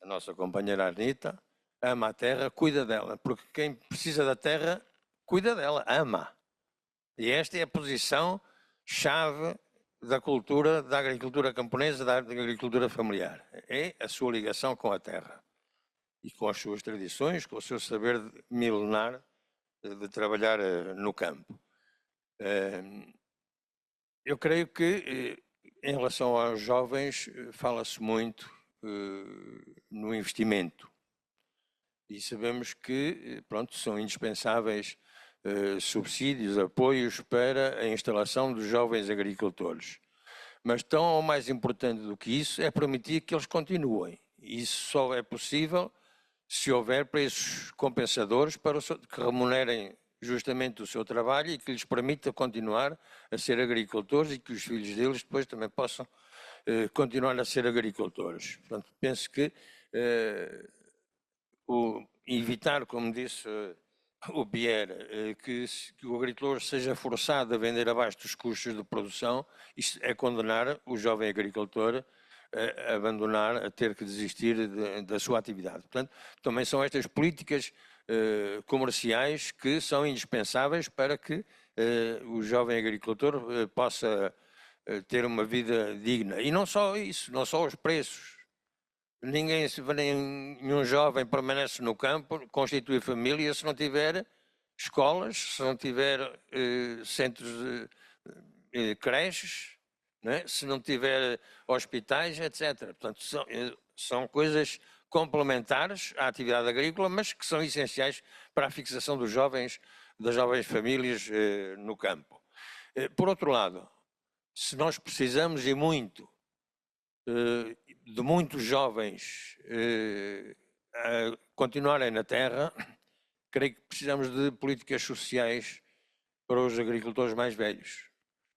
a nossa companheira Anitta, ama a terra, cuida dela, porque quem precisa da terra, cuida dela, ama. E esta é a posição-chave da cultura, da agricultura camponesa, da agricultura familiar. É a sua ligação com a terra. E com as suas tradições, com o seu saber milenar de trabalhar no campo. Eu creio que, em relação aos jovens, fala-se muito no investimento. E sabemos que, pronto, são indispensáveis subsídios, apoios para a instalação dos jovens agricultores. Mas tão ou mais importante do que isso é permitir que eles continuem. E isso só é possível se houver preços compensadores para que remunerem justamente o seu trabalho e que lhes permita continuar a ser agricultores e que os filhos deles depois também possam continuar a ser agricultores. Portanto, penso que evitar, como disse o Pierre, que o agricultor seja forçado a vender abaixo dos custos de produção, isto é condenar o jovem agricultor abandonar, a ter que desistir da sua atividade. Portanto, também são estas políticas comerciais que são indispensáveis para que o jovem agricultor possa ter uma vida digna. E não só isso, não só os preços. Nenhum jovem permanece no campo, constitui família, se não tiver escolas, se não tiver centros, creches, né? Se não tiver hospitais, etc. Portanto, são coisas complementares à atividade agrícola, mas que são essenciais para a fixação dos jovens, das jovens famílias no campo. Por outro lado, se nós precisamos e muito de muitos jovens a continuarem na terra, creio que precisamos de políticas sociais para os agricultores mais velhos.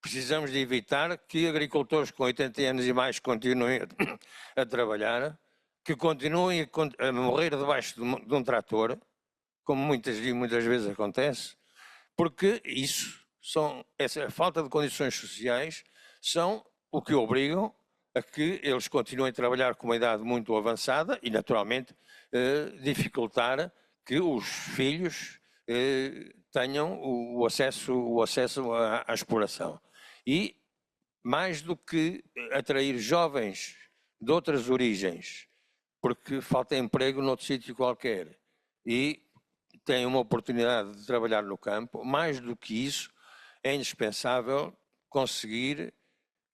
Precisamos de evitar que agricultores com 80 anos e mais continuem a trabalhar, que continuem a morrer debaixo de um trator, como muitas vezes acontece, porque essa falta de condições sociais são o que obrigam a que eles continuem a trabalhar com uma idade muito avançada e, naturalmente, dificultar que os filhos tenham o acesso à exploração. E, mais do que atrair jovens de outras origens, porque falta emprego noutro sítio qualquer, e têm uma oportunidade de trabalhar no campo, mais do que isso, é indispensável conseguir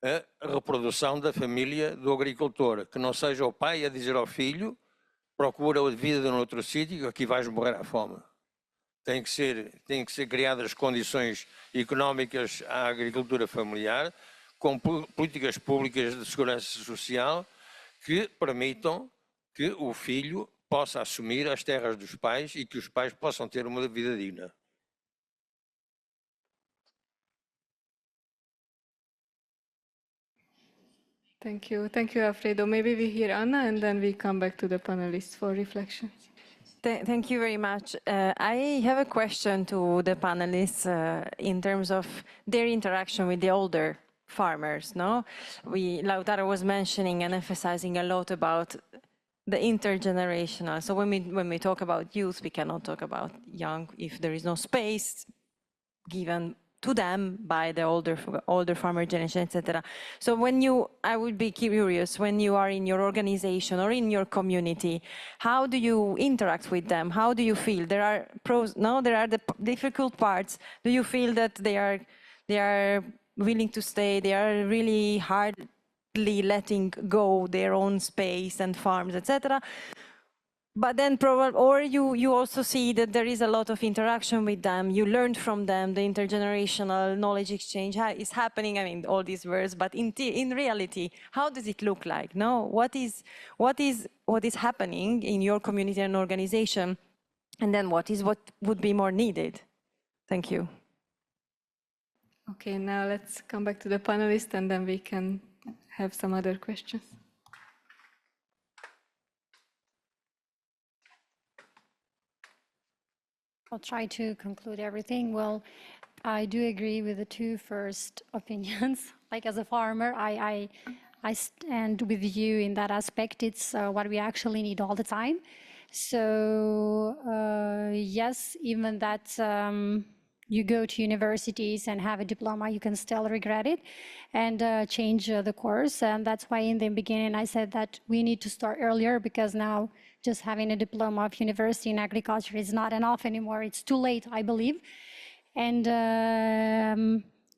a reprodução da família do agricultor, que não seja o pai a dizer ao filho: procura a vida num outro sítio, que aqui vais morrer à fome. Tem que ser criadas condições económicas à agricultura familiar, com políticas públicas de segurança social que permitam que o filho possa assumir as terras dos pais e que os pais possam ter uma vida digna. Thank you, Alfredo. Maybe we hear Anna and then we come back to the panelists for reflections. Thank you very much. I have a question to the panelists in terms of their interaction with the older farmers. No, Lautaro was mentioning and emphasizing a lot about the intergenerational. So when we talk about youth, we cannot talk about young if there is no space given to them by the older farmer generation, etc. So I would be curious, when you are in your organization or in your community, how do you interact with them? How do you feel? There are pros, no? There are the difficult parts. Do you feel that they are willing to stay? They are really hardly letting go their own space and farms, etc. But then or you also see that there is a lot of interaction with them. You learned from them. The intergenerational knowledge exchange is happening. I mean, all these words, but in reality, how does it look like? No, what is happening in your community and organization, and then what would be more needed? Thank you. Okay, now let's come back to the panelists, and then we can have some other questions. I'll try to conclude everything. Well, I do agree with the two first opinions. Like, as a farmer, I stand with you in that aspect. It's what we actually need all the time. So yes, even that you go to universities and have a diploma, you can still regret it and change the course. And that's why in the beginning I said that we need to start earlier, because now just having a diploma of university in agriculture is not enough anymore. It's too late, I believe. And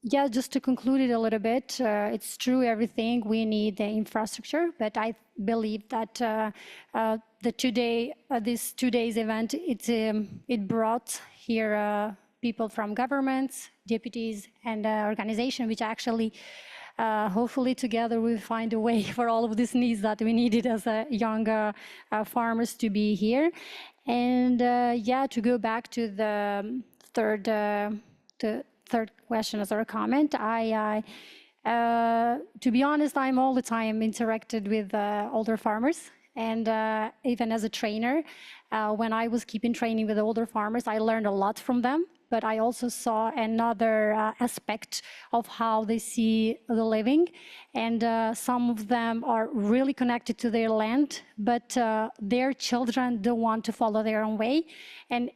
yeah, just to conclude it a little bit, it's true, everything, we need the infrastructure, but I believe that this 2 days event, it brought here people from governments, deputies, and organization, which actually hopefully together we'll find a way for all of these needs that we needed as young farmers to be here. And yeah, to go back to the third question as a comment, to be honest, I'm all the time interacted with older farmers, and even as a trainer, when I was keeping training with older farmers, I learned a lot from them. but I also saw another aspect of how they see the living. And some of them are really connected to their land, but their children don't want to follow their own way. And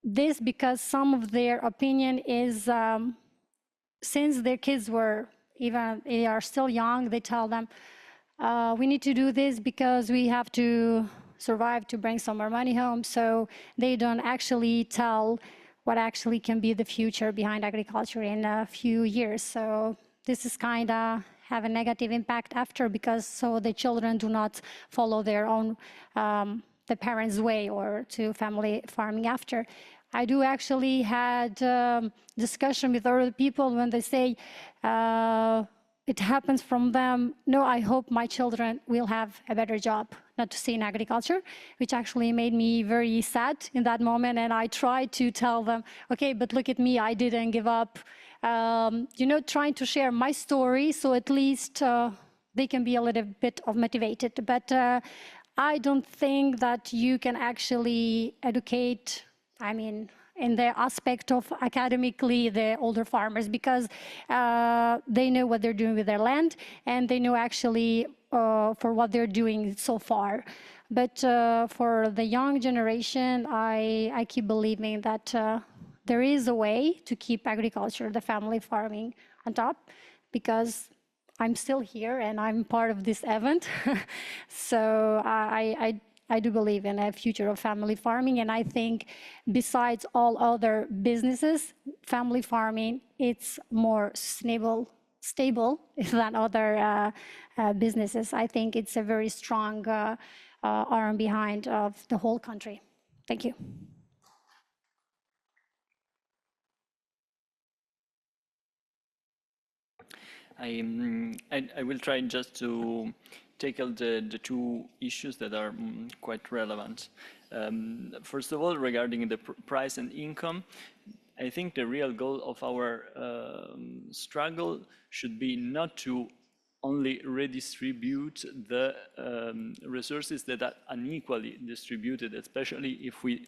this because some of their opinion is, since their kids were, even they are still young, they tell them, we need to do this because we have to survive to bring some more money home. So they don't actually tell what actually can be the future behind agriculture in a few years. So this is kind of have a negative impact after, because so the children do not follow their own, the parents' way or to family farming after. I do actually had discussion with other people when they say, it happens from them, no, I hope my children will have a better job, not to say in agriculture, which actually made me very sad in that moment. And I tried to tell them, okay, but look at me, I didn't give up, you know, trying to share my story, so at least they can be a little bit of motivated. But I don't think that you can actually educate, I mean, in the aspect of academically the older farmers, because they know what they're doing with their land, and they know actually for what they're doing so far. But for the young generation, I keep believing that there is a way to keep agriculture, the family farming on top, because I'm still here and I'm part of this event. So I do believe in a future of family farming, and I think besides all other businesses, family farming, it's more stable than other businesses. I think it's a very strong arm behind of the whole country. Thank you. I will try just to tackle the two issues that are quite relevant. First of all, regarding the price and income, I think the real goal of our struggle should be not to only redistribute the resources that are unequally distributed, especially if we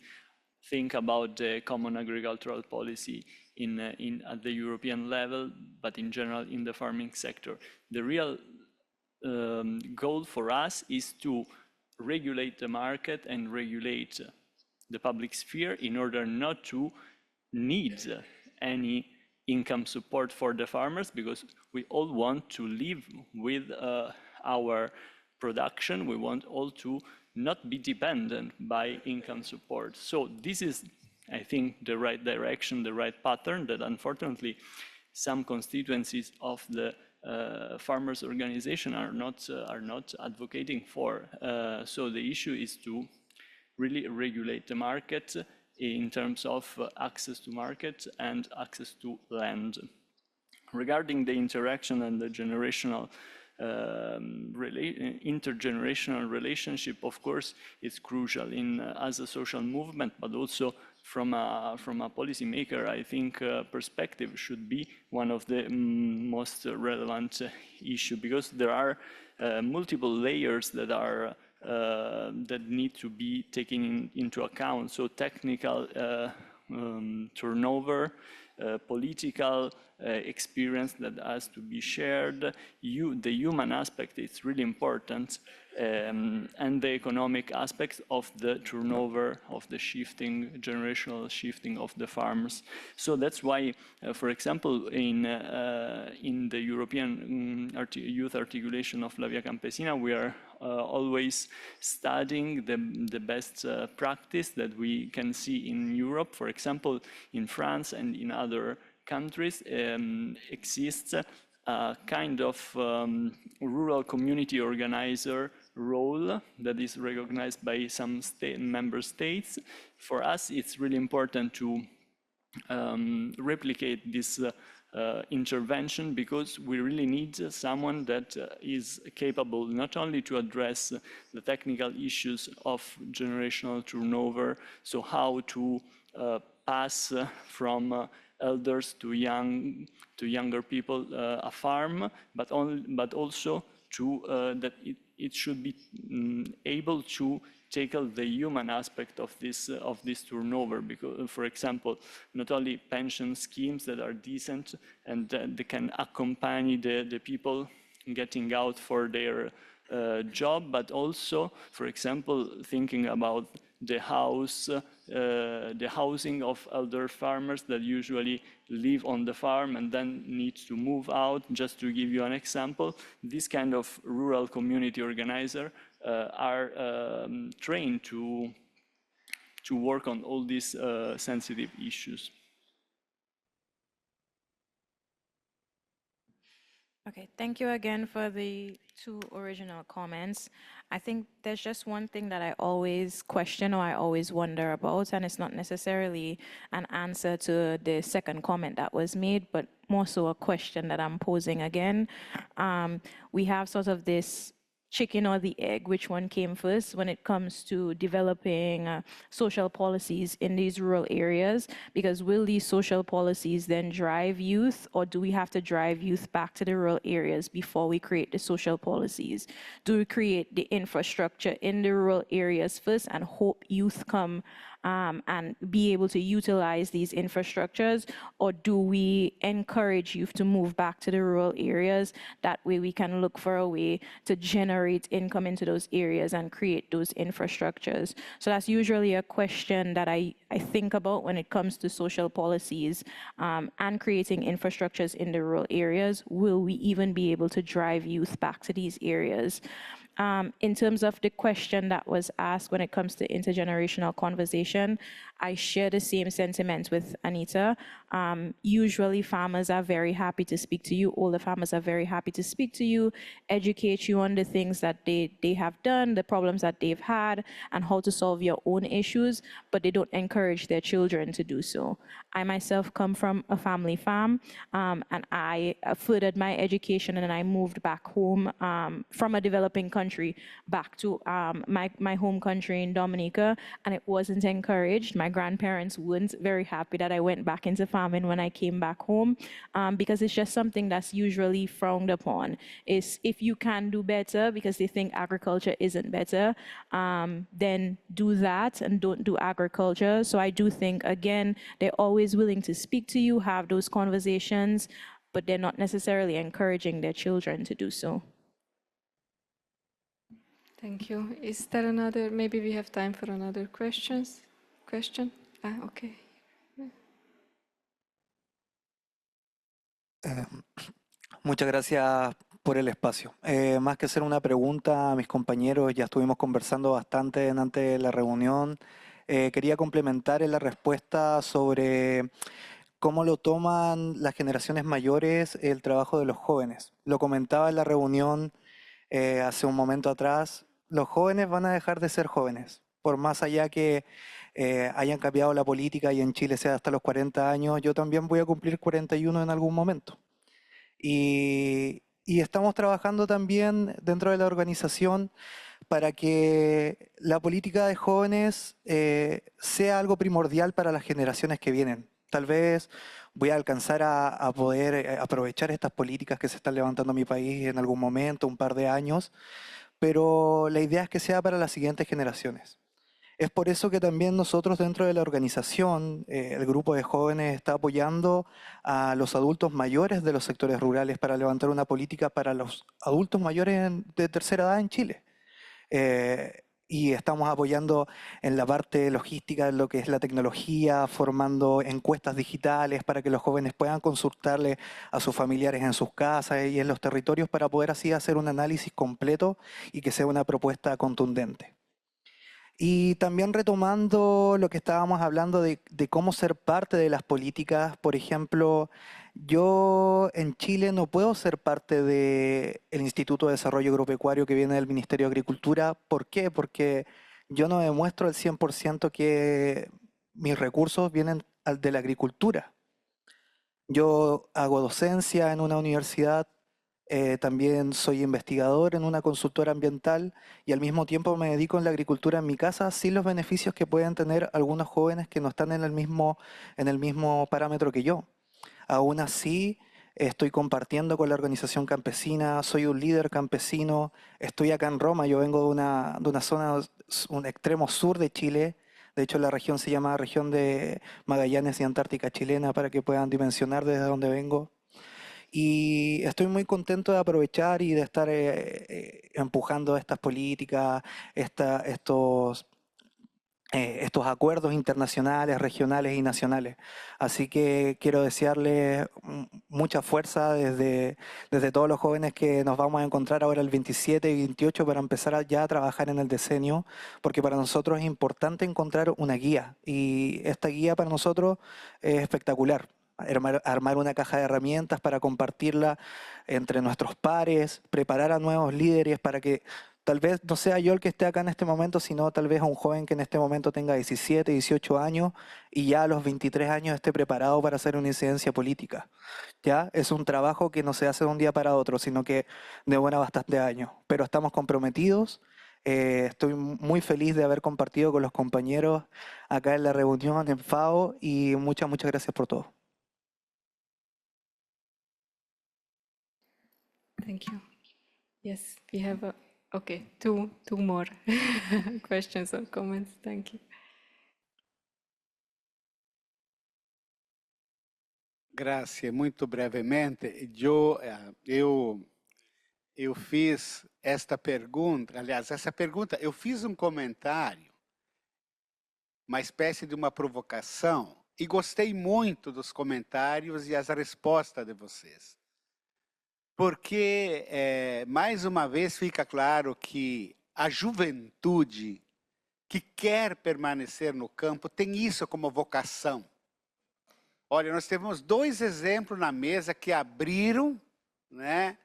think about the common agricultural policy at the European level, but in general in the farming sector. The real goal for us is to regulate the market and regulate the public sphere in order not to need any income support for the farmers, because we all want to live with our production. We want all to not be dependent by income support. So this is, I think, the right direction, the right pattern that unfortunately some constituencies of the farmers' organization are not advocating for. So the issue is to really regulate the market in terms of access to market and access to land. Regarding the interaction and the generational intergenerational relationship, of course, is crucial as a social movement, but also from a policymaker, I think perspective should be one of the most relevant issue, because there are multiple layers that are that need to be taken into account. So technical turnover, political experience that has to be shared. The human aspect is really important, and the economic aspects of the turnover, of the generational shifting of the farms. So that's why, for example, in the European Youth Articulation of La Via Campesina, we are always studying the best practice that we can see in Europe. For example, in France and in other countries exists a kind of rural community organizer role that is recognized by some member states. For us, it's really important to replicate this intervention, because we really need someone that is capable not only to address the technical issues of generational turnover, so how to pass from elders to younger people a farm, but also that it should be able to tackle the human aspect of this turnover, because, for example, not only pension schemes that are decent and they can accompany the people getting out for their job, but also, for example, thinking about the housing of elder farmers that usually live on the farm and then need to move out. Just to give you an example, this kind of rural community organizer are trained to work on all these sensitive issues. Okay, thank you again for the two original comments. I think there's just one thing that I always question or I always wonder about, and it's not necessarily an answer to the second comment that was made, but more so a question that I'm posing again. We have sort of this chicken or the egg, which one came first when it comes to developing social policies in these rural areas? Because will these social policies then drive youth, or do we have to drive youth back to the rural areas before we create the social policies? Do we create the infrastructure in the rural areas first and hope youth come and be able to utilize these infrastructures, or do we encourage youth to move back to the rural areas? That way we can look for a way to generate income into those areas and create those infrastructures. So that's usually a question that I think about when it comes to social policies and creating infrastructures in the rural areas. Will we even be able to drive youth back to these areas? In terms of the question that was asked when it comes to intergenerational conversation, I share the same sentiment with Anita. Usually farmers are very happy to speak to you. Older farmers are very happy to speak to you, educate you on the things that they have done, the problems that they've had, and how to solve your own issues, but they don't encourage their children to do so. I myself come from a family farm, and I furthered my education, and I moved back home from a developing country back to my home country in Dominica, and it wasn't encouraged. My grandparents weren't very happy that I went back into farming when I came back home, because it's just something that's usually frowned upon. Is if you can do better because they think agriculture isn't better, then do that and don't do agriculture. So I do think, again, they're always willing to speak to you, have those conversations, but they're not necessarily encouraging their children to do so. Thank you. Is there another, maybe we have time for another question? Okay. Muchas gracias por el espacio. Más que hacer una pregunta a mis compañeros, ya estuvimos conversando bastante antes de la reunión. Quería complementar en la respuesta sobre cómo lo toman las generaciones mayores el trabajo de los jóvenes. Lo comentaba en la reunión hace un momento atrás. Los jóvenes van a dejar de ser jóvenes, por más allá que hayan cambiado la política y en Chile sea hasta los 40 años, yo también voy a cumplir 41 en algún momento. Y estamos trabajando también dentro de la organización para que la política de jóvenes sea algo primordial para las generaciones que vienen. Tal vez voy a alcanzar a poder aprovechar estas políticas que se están levantando en mi país en algún momento, un par de años, pero la idea es que sea para las siguientes generaciones. Es por eso que también nosotros dentro de la organización, el grupo de jóvenes está apoyando a los adultos mayores de los sectores rurales para levantar una política para los adultos mayores de tercera edad en Chile. Y estamos apoyando en la parte logística, en lo que es la tecnología, formando encuestas digitales para que los jóvenes puedan consultarle a sus familiares en sus casas y en los territorios para poder así hacer un análisis completo y que sea una propuesta contundente. Y también retomando lo que estábamos hablando de cómo ser parte de las políticas, por ejemplo, yo en Chile no puedo ser parte del Instituto de Desarrollo Agropecuario que viene del Ministerio de Agricultura. ¿Por qué? Porque yo no demuestro al 100% que mis recursos vienen de la agricultura. Yo hago docencia en una universidad. También soy investigador en una consultora ambiental y al mismo tiempo me dedico en la agricultura en mi casa sin los beneficios que pueden tener algunos jóvenes que no están en el mismo parámetro que yo. Aún así, estoy compartiendo con la organización campesina, soy un líder campesino, estoy acá en Roma, yo vengo de una zona, un extremo sur de Chile, de hecho la región se llama región de Magallanes y Antártica chilena para que puedan dimensionar desde dónde vengo. Y estoy muy contento de aprovechar y de estar empujando estas políticas, estos acuerdos internacionales, regionales y nacionales. Así que quiero desearles mucha fuerza desde todos los jóvenes que nos vamos a encontrar ahora el 27 y 28 para empezar ya a trabajar en el decenio, porque para nosotros es importante encontrar una guía y esta guía para nosotros es espectacular. Armar una caja de herramientas para compartirla entre nuestros pares, preparar a nuevos líderes para que tal vez no sea yo el que esté acá en este momento, sino tal vez a un joven que en este momento tenga 17, 18 años y ya a los 23 años esté preparado para hacer una incidencia política. ¿Ya? Es un trabajo que no se hace de un día para otro, sino que demora bastante años. Pero estamos comprometidos. Estoy muy feliz de haber compartido con los compañeros acá en la reunión en FAO y muchas gracias por todo. Thank you. Yes, we have two more questions or comments. Thank you. Grazie, muito brevemente. Eu fiz esta pergunta, aliás, essa pergunta, eu fiz um comentário, uma espécie de uma provocação, e gostei muito dos comentários e as respostas de vocês. Porque, mais uma vez, fica claro que a juventude que quer permanecer no campo tem isso como vocação. Olha, nós tivemos 2 exemplos na mesa que abriram, né,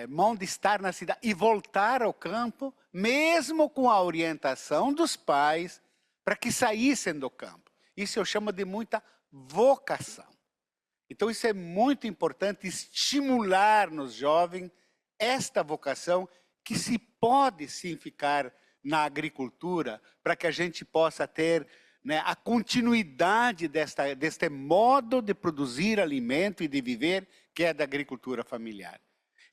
mão de estar na cidade e voltar ao campo, mesmo com a orientação dos pais, para que saíssem do campo. Isso eu chamo de muita vocação. Então, isso é muito importante, estimular nos jovens esta vocação que se pode sim ficar na agricultura, para que a gente possa ter, né, a continuidade deste modo de produzir alimento e de viver, que é da agricultura familiar.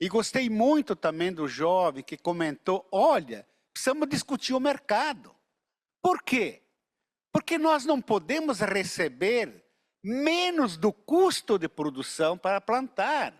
E gostei muito também do jovem que comentou, olha, precisamos discutir o mercado. Por quê? Porque nós não podemos receber menos do custo de produção para plantar.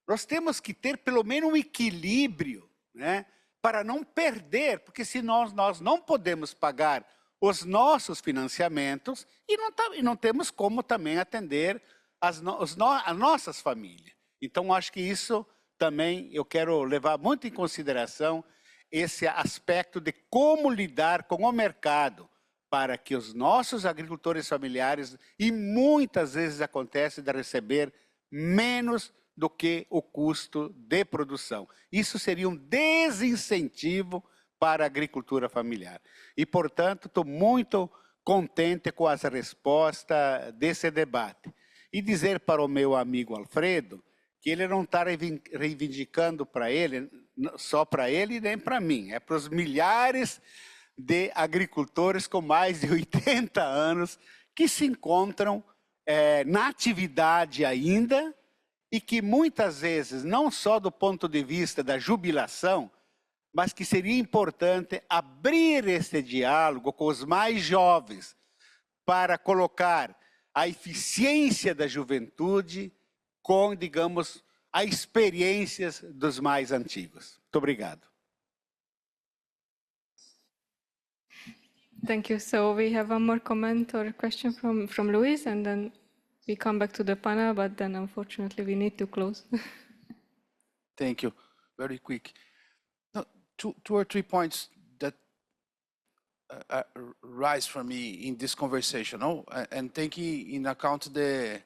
Nós temos que ter pelo menos um equilíbrio, né, para não perder, porque senão nós não podemos pagar os nossos financiamentos e não temos como também atender as nossas famílias. Então, acho que isso também eu quero levar muito em consideração esse aspecto de como lidar com o mercado, para que os nossos agricultores familiares, e muitas vezes acontece de receber menos do que o custo de produção. Isso seria um desincentivo para a agricultura familiar. E, portanto, estou muito contente com as respostas desse debate. E dizer para o meu amigo Alfredo que ele não está reivindicando para ele, só para ele nem para mim, é para os milhares de agricultores com mais de 80 anos que se encontram na atividade ainda e que muitas vezes, não só do ponto de vista da jubilação, mas que seria importante abrir esse diálogo com os mais jovens para colocar a eficiência da juventude com, digamos, as experiências dos mais antigos. Muito obrigado. Thank you. So we have one more comment or question from Luis, and then we come back to the panel, but then unfortunately we need to close. Thank you. Very quick. No, two or three points that rise for me in this conversation, and taking in account the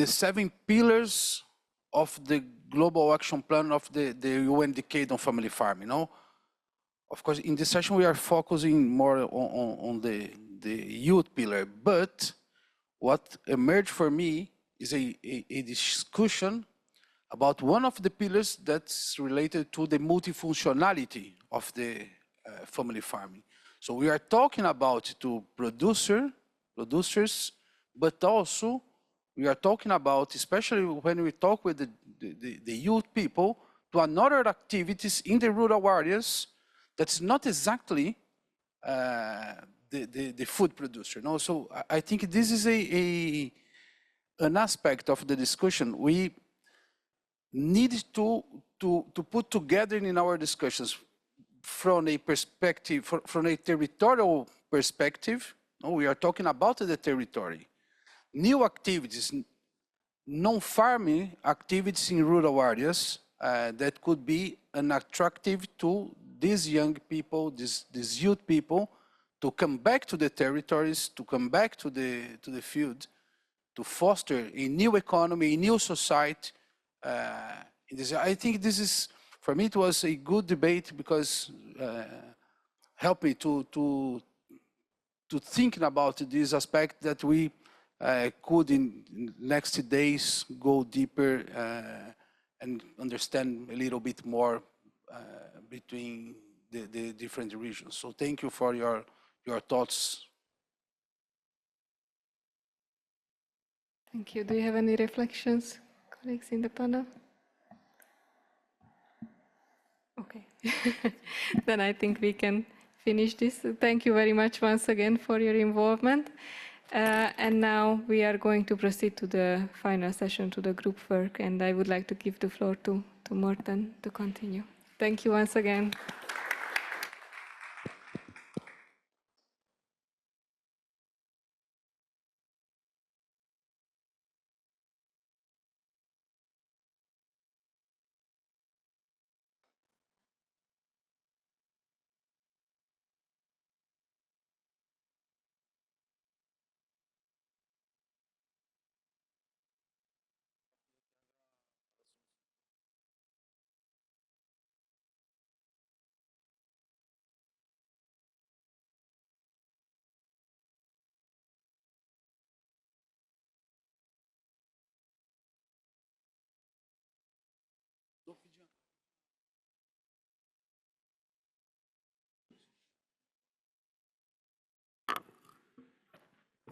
7 pillars of the global action plan of the UN Decade on Family Farming. Of course, in this session, we are focusing more on the youth pillar, but what emerged for me is a discussion about one of the pillars that's related to the multifunctionality of the family farming. So we are talking about to producers, but also We are talking about, especially when we talk with the youth people, to another activities in the rural areas that's not exactly the food producer. No? So I think this is an aspect of the discussion we need to put together in our discussions from a perspective, from a territorial perspective. No, we are talking about the territory. New activities, non-farming activities in rural areas that could be an attractive to these young people, these youth people, to come back to the territories, to come back to the field, to foster a new economy, a new society. I think this is, for me, it was a good debate because helped me to think about this aspect that we could in next days go deeper and understand a little bit more between the different regions. So thank you for your thoughts. Thank you. Do you have any reflections, colleagues in the panel? Okay. Then I think we can finish this. Thank you very much once again for your involvement. And now we are going to proceed to the final session, to the group work. And I would like to give the floor to Morten to continue. Thank you once again.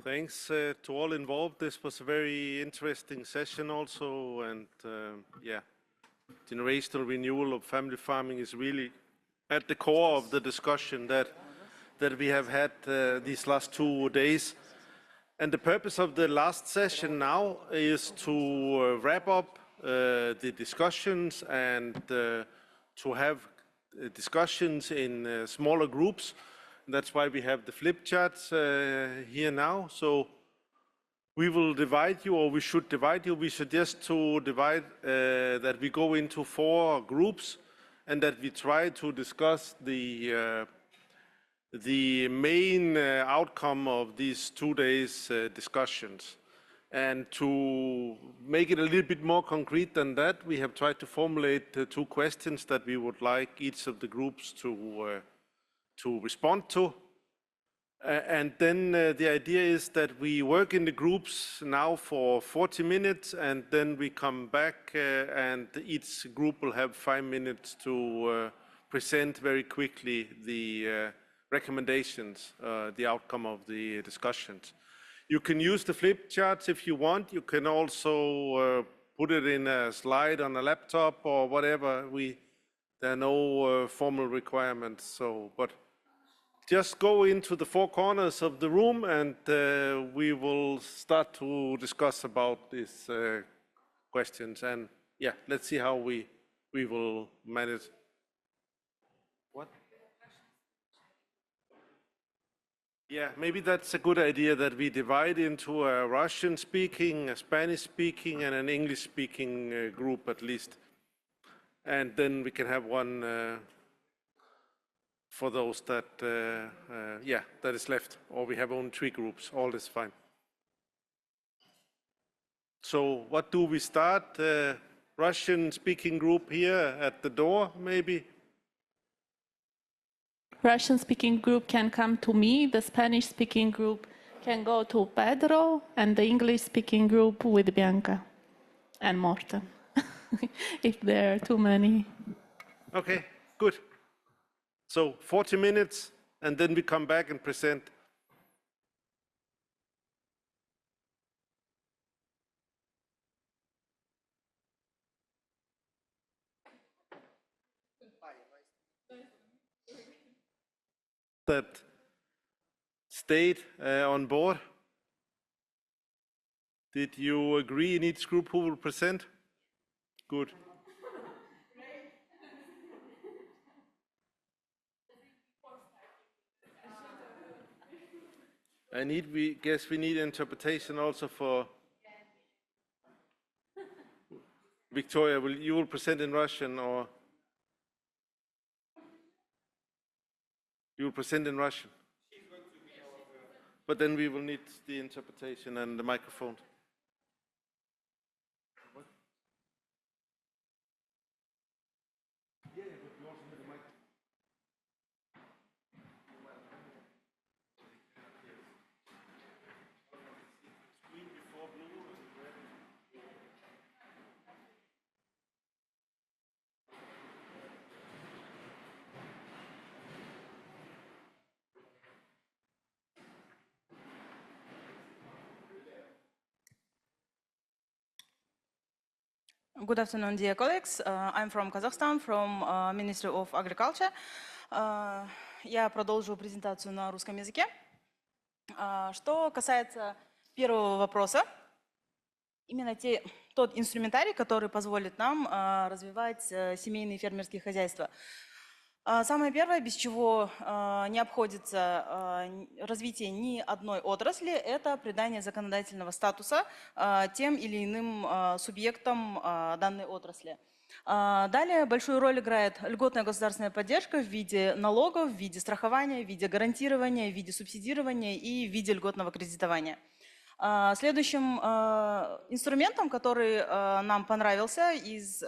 Thanks to all involved. This was a very interesting session also, and yeah, generational renewal of family farming is really at the core of the discussion that we have had these last 2 days. And the purpose of the last session now is to wrap up the discussions and to have discussions in smaller groups. That's why we have the flip charts here now. So we will divide you, or we should divide you. We suggest to divide that we go into 4 groups and that we try to discuss the main outcome of these 2 days discussions. And to make it a little bit more concrete than that, we have tried to formulate 2 questions that we would like each of the groups to respond to. And then the idea is that we work in the groups now for 40 minutes, and then we come back and each group will have 5 minutes to present very quickly the recommendations, the outcome of the discussions. You can use the flip charts if you want. You can also put it in a slide on a laptop or whatever. There are no formal requirements. So, but just go into the 4 corners of the room and we will start to discuss about these questions. And yeah, let's see how we will manage. What? Yeah, maybe that's a good idea that we divide into a Russian-speaking, a Spanish-speaking, and an English-speaking group at least. And then we can have one for those that, that is left, or we have only 3 groups, all is fine. So what do we start? Russian-speaking group here at the door, maybe? Russian-speaking group can come to me, the Spanish-speaking group can go to Pedro, and the English-speaking group with Bianca and Morten, if there are too many. Okay, good. So 40 minutes, and then we come back and present. that stayed on board? Did you agree in each group who will present? Good. Guess we need interpretation also for Victoria. You will present in Russian, or you will present in Russian? But then we will need the interpretation and the microphone. Good afternoon, dear colleagues. I'm from Kazakhstan, from Ministry of Agriculture. Я продолжу презентацию на русском языке. Что касается первого вопроса, именно тот инструментарий, который позволит нам развивать семейные фермерские хозяйства. Самое первое, без чего не обходится развитие ни одной отрасли, это придание законодательного статуса тем или иным субъектам данной отрасли. Далее большую роль играет льготная государственная поддержка в виде налогов, в виде страхования, в виде гарантирования, в виде субсидирования и в виде льготного кредитования. Следующим инструментом, который нам понравился из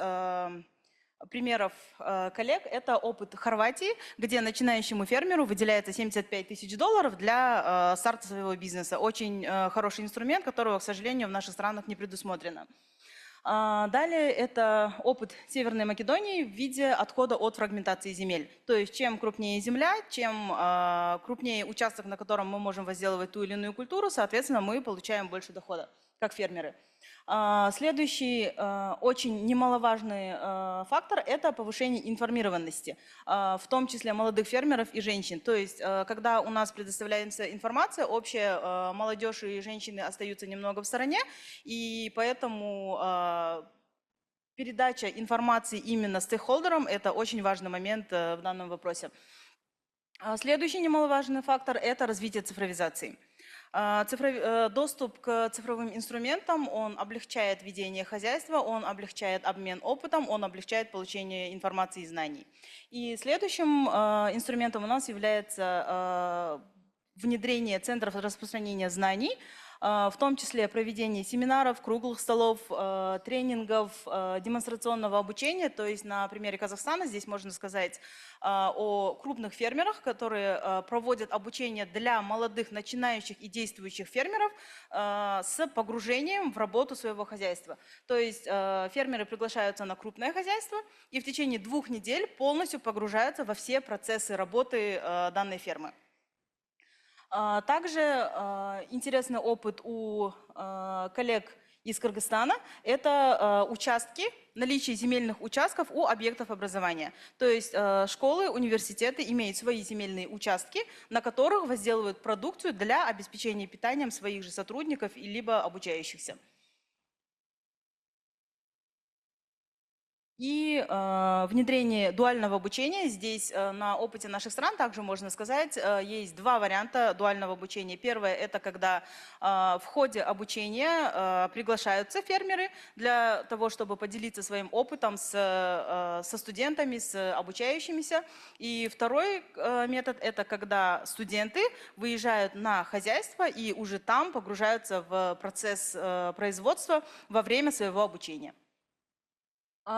примеров коллег, это опыт Хорватии, где начинающему фермеру выделяется $75 тысяч для старта своего бизнеса. Очень хороший инструмент, которого, к сожалению, в наших странах не предусмотрено. Далее это опыт Северной Македонии в виде отхода от фрагментации земель. То есть чем крупнее земля, чем крупнее участок, на котором мы можем возделывать ту или иную культуру, соответственно, мы получаем больше дохода, как фермеры. Следующий очень немаловажный фактор – это повышение информированности, в том числе молодых фермеров и женщин. То есть, когда у нас предоставляется информация общая, молодежь и женщины остаются немного в стороне, и поэтому передача информации именно стейкхолдерам – это очень важный момент в данном вопросе. Следующий немаловажный фактор – это развитие цифровизации. Доступ к цифровым инструментам, он облегчает ведение хозяйства, он облегчает обмен опытом, он облегчает получение информации и знаний. И следующим инструментом у нас является внедрение центров распространения знаний, в том числе проведение семинаров, круглых столов, тренингов, демонстрационного обучения. То есть на примере Казахстана здесь можно сказать о крупных фермерах, которые проводят обучение для молодых, начинающих и действующих фермеров с погружением в работу своего хозяйства. То есть фермеры приглашаются на крупное хозяйство и в течение 2 недель полностью погружаются во все процессы работы данной фермы. Также интересный опыт у коллег из Кыргызстана – это участки, наличие земельных участков у объектов образования. То есть школы, университеты имеют свои земельные участки, на которых возделывают продукцию для обеспечения питанием своих же сотрудников либо обучающихся. И внедрение дуального обучения. Здесь на опыте наших стран также можно сказать, есть 2 варианта дуального обучения. Первое – это когда в ходе обучения приглашаются фермеры для того, чтобы поделиться своим опытом со студентами, с обучающимися. И второй метод – это когда студенты выезжают на хозяйство и уже там погружаются в процесс производства во время своего обучения.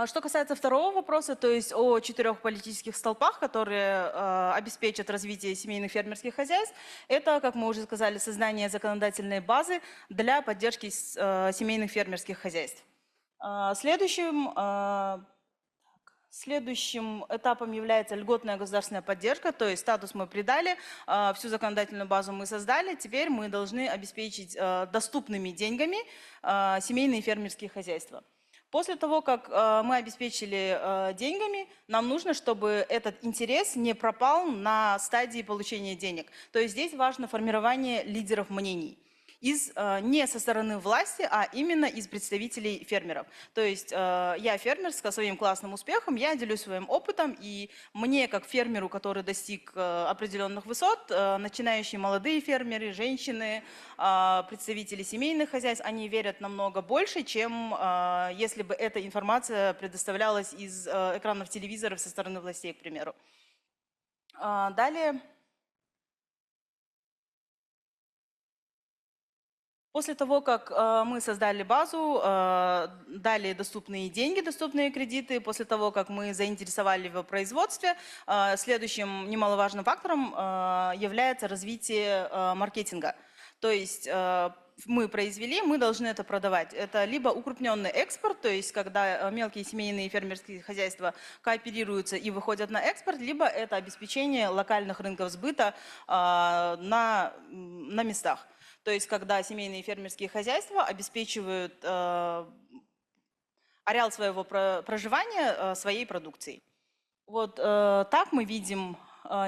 Что касается второго вопроса, то есть о 4 политических столпах, которые обеспечат развитие семейных фермерских хозяйств, это, как мы уже сказали, создание законодательной базы для поддержки семейных фермерских хозяйств. Следующим этапом является льготная государственная поддержка, то есть статус мы придали, всю законодательную базу мы создали, теперь мы должны обеспечить доступными деньгами семейные фермерские хозяйства. После того, как мы обеспечили деньгами, нам нужно, чтобы этот интерес не пропал на стадии получения денег. То есть здесь важно формирование лидеров мнений. Не со стороны власти, а именно из представителей фермеров. То есть я фермер со своим классным успехом, я делюсь своим опытом, и мне, как фермеру, который достиг определенных высот, начинающие молодые фермеры, женщины, представители семейных хозяйств, они верят намного больше, чем если бы эта информация предоставлялась из экранов телевизоров со стороны властей, к примеру. Далее. После того, как мы создали базу, дали доступные деньги, доступные кредиты, после того, как мы заинтересовали в производстве, следующим немаловажным фактором является развитие маркетинга. То есть мы произвели, мы должны это продавать. Это либо укрупненный экспорт, то есть когда мелкие семейные фермерские хозяйства кооперируются и выходят на экспорт, либо это обеспечение локальных рынков сбыта на местах. То есть, когда семейные фермерские хозяйства обеспечивают ареал своего проживания своей продукцией. Вот так мы видим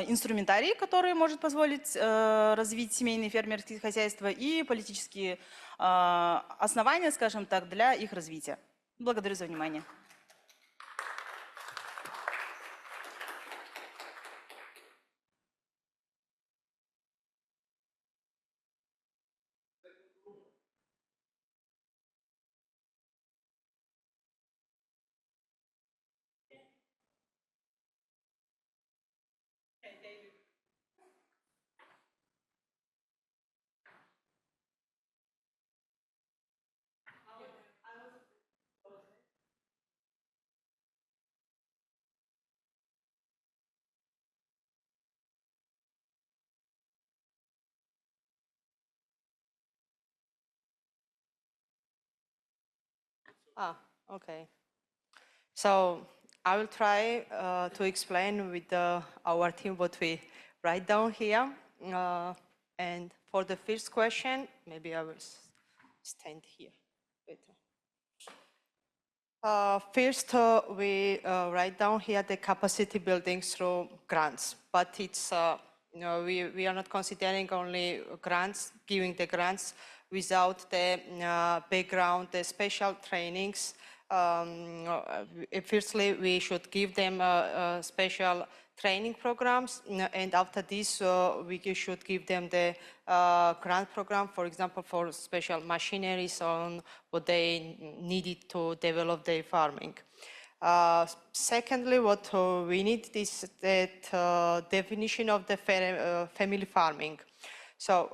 инструментарий, который может позволить развить семейные фермерские хозяйства, и политические основания, скажем так, для их развития. Благодарю за внимание. Okay. So I will try to explain with our team what we write down here. And for the first question, maybe I will stand here better. First, we write down here the capacity building through grants, but it's we are not considering only grants, giving the grants without the background, the special trainings. Firstly, we should give them special training programs, and after this, we should give them the grant program, for example, for special machineries on what they needed to develop their farming. Secondly, what we need is that definition of the family farming. So,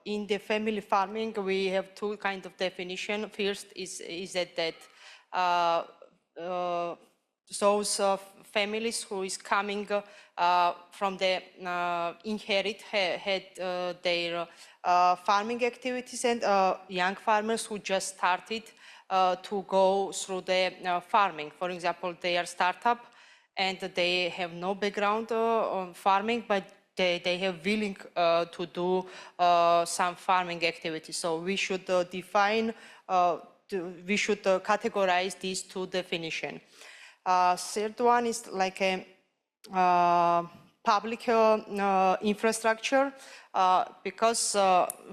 in the family farming, we have two kinds of definition. First is that those families who is coming from the had their farming activities, and young farmers who just started to go through the farming. For example, they are startup and they have no background on farming, but they have willing to do some farming activities. So we should define, we should categorize these two definitions. Third one is like a public infrastructure, because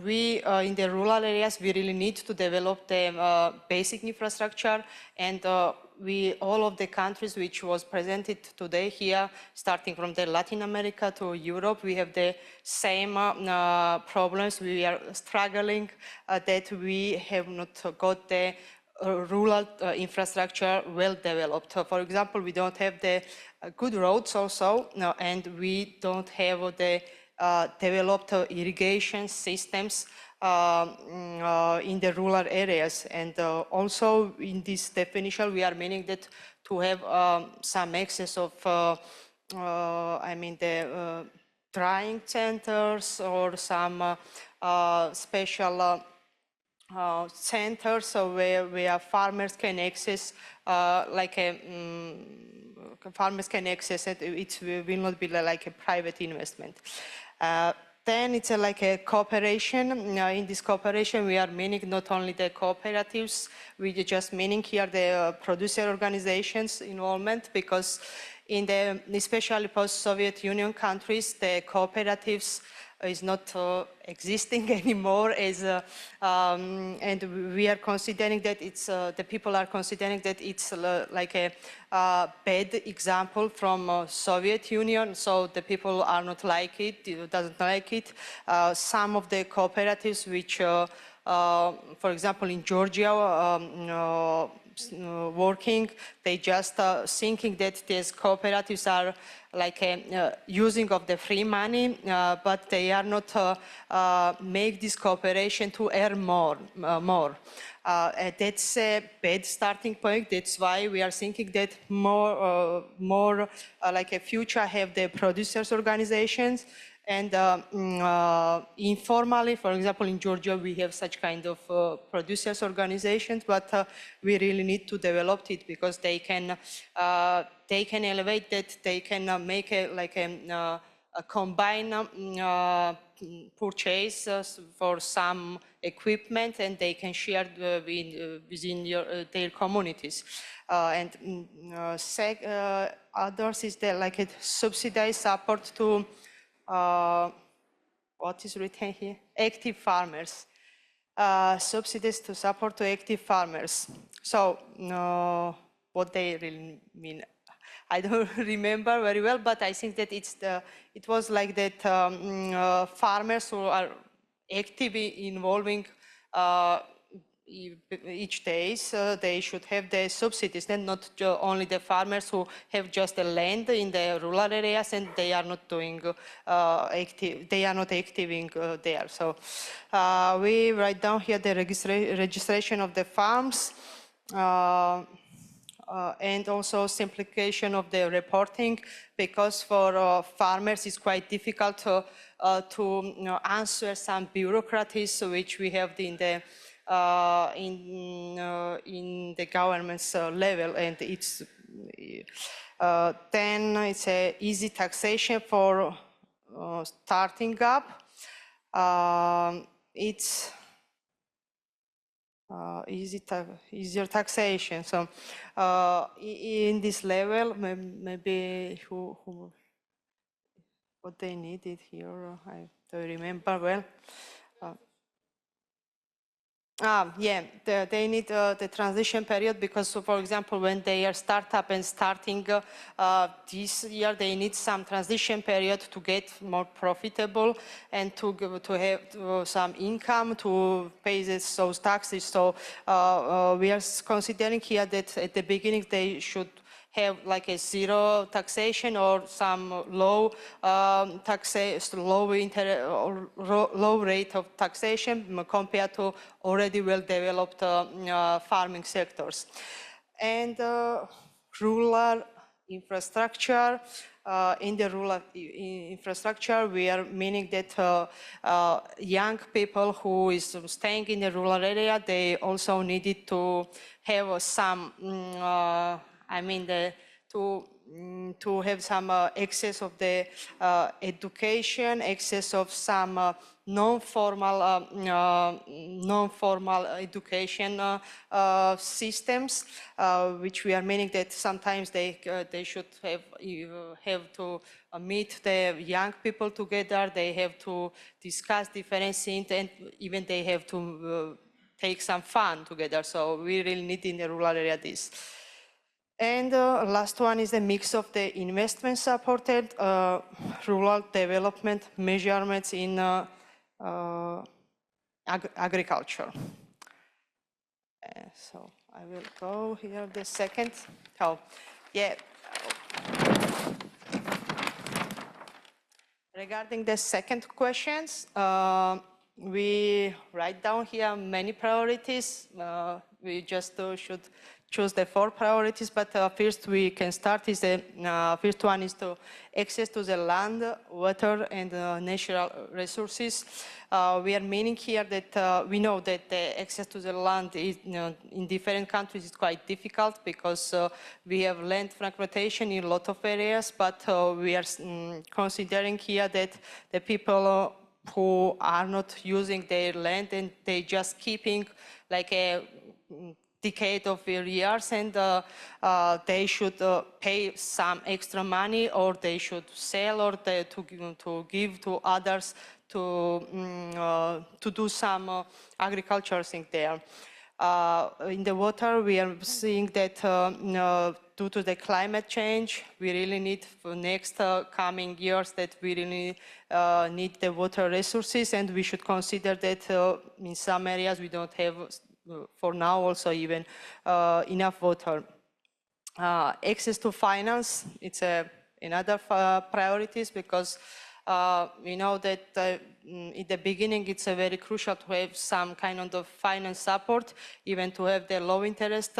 we in the rural areas, we really need to develop the basic infrastructure, and all of the countries which was presented today here, starting from the Latin America to Europe, we have the same problems. We are struggling that we have not got the rural infrastructure well developed. For example, we don't have the good roads also, and we don't have the developed irrigation systems in the rural areas. And also in this definition, we are meaning that to have some access of, I mean, the drying centers or some special centers where farmers can access, farmers can access it. It will not be like a private investment. Then it's like a cooperation. In this cooperation, we are meaning not only the cooperatives, we are just meaning here the producer organizations involvement, because in the especially post-Soviet Union countries, the cooperatives is not existing anymore, and we are considering that it's, the people are considering that it's like a bad example from Soviet Union, so the people are not like it, doesn't like it. Some of the cooperatives which, for example, in Georgia, working, they just thinking that these cooperatives are like using of the free money, but they are not make this cooperation to earn more. That's a bad starting point. That's why we are thinking that more like a future have the producers organizations. And informally, for example, in Georgia, we have such kind of producers organizations, but we really need to develop it, because they can elevate that, they can make a, like a combined purchase for some equipment, and they can share within their communities. Others is there like a subsidized support to what is written here? Active farmers. Subsidies to support to active farmers. So, what they really mean, I don't remember very well, but I think that it was like that farmers who are actively involving each day, so they should have the subsidies, and not only the farmers who have just the land in the rural areas and they are not doing they are not active there. So we write down here the registration of the farms, and also simplification of the reporting, because for farmers it's quite difficult to answer some bureaucracies which we have in the government's level, and it's then it's a easy taxation for starting up. It's easier taxation. So in this level, maybe what they needed here, I don't remember well. Yeah, they need the transition period, because, so for example, when they are startup and starting this year, they need some transition period to get more profitable and to have some income to pay those taxes. So we are considering here that at the beginning they should have like a zero taxation or some low low rate of taxation compared to already well-developed farming sectors. And rural infrastructure. In the rural infrastructure, we are meaning that young people who is staying in the rural area, they also needed to have some I mean, to have some access of the education, access of some non-formal education systems, which we are meaning that sometimes they should have to meet the young people together. They have to discuss different things, and even they have to take some fun together. So we really need in the rural area this. And last one is a mix of the investment supported rural development measurements in agriculture. So I will go here the second. Oh, yeah. Regarding the second questions, we write down here many priorities. We just should choose the 4 priorities, but first we can start is the first one is to access to the land, water, and natural resources. We are meaning here that we know that the access to the land is, in different countries is quite difficult, because we have land fragmentation in a lot of areas, but we are considering here that the people who are not using their land and they just keeping like a decade of years, and they should pay some extra money, or they should sell, or to give to others to do some agriculture thing there. In the water, we are seeing that due to the climate change, we really need for next coming years that we really need the water resources, and we should consider that in some areas we don't have, for now also even, enough water. Access to finance, it's another priorities, because we know that in the beginning it's very crucial to have some kind of finance support, even to have the low interest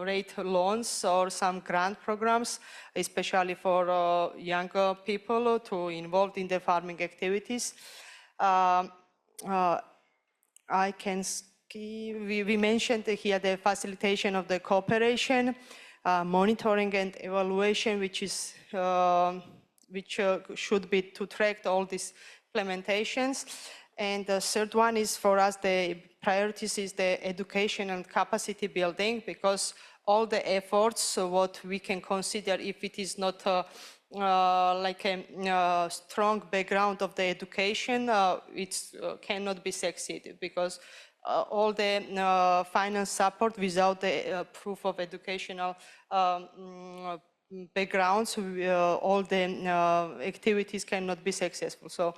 rate loans or some grant programs, especially for younger people to involved in the farming activities. I can we mentioned here the facilitation of the cooperation, monitoring and evaluation, which is should be to track all these implementations. And the third one is, for us, the priorities is the education and capacity building, because all the efforts, what we can consider, if it is not like a strong background of the education, it cannot be succeeded, because all the finance support without the proof of educational backgrounds, all the activities cannot be successful. So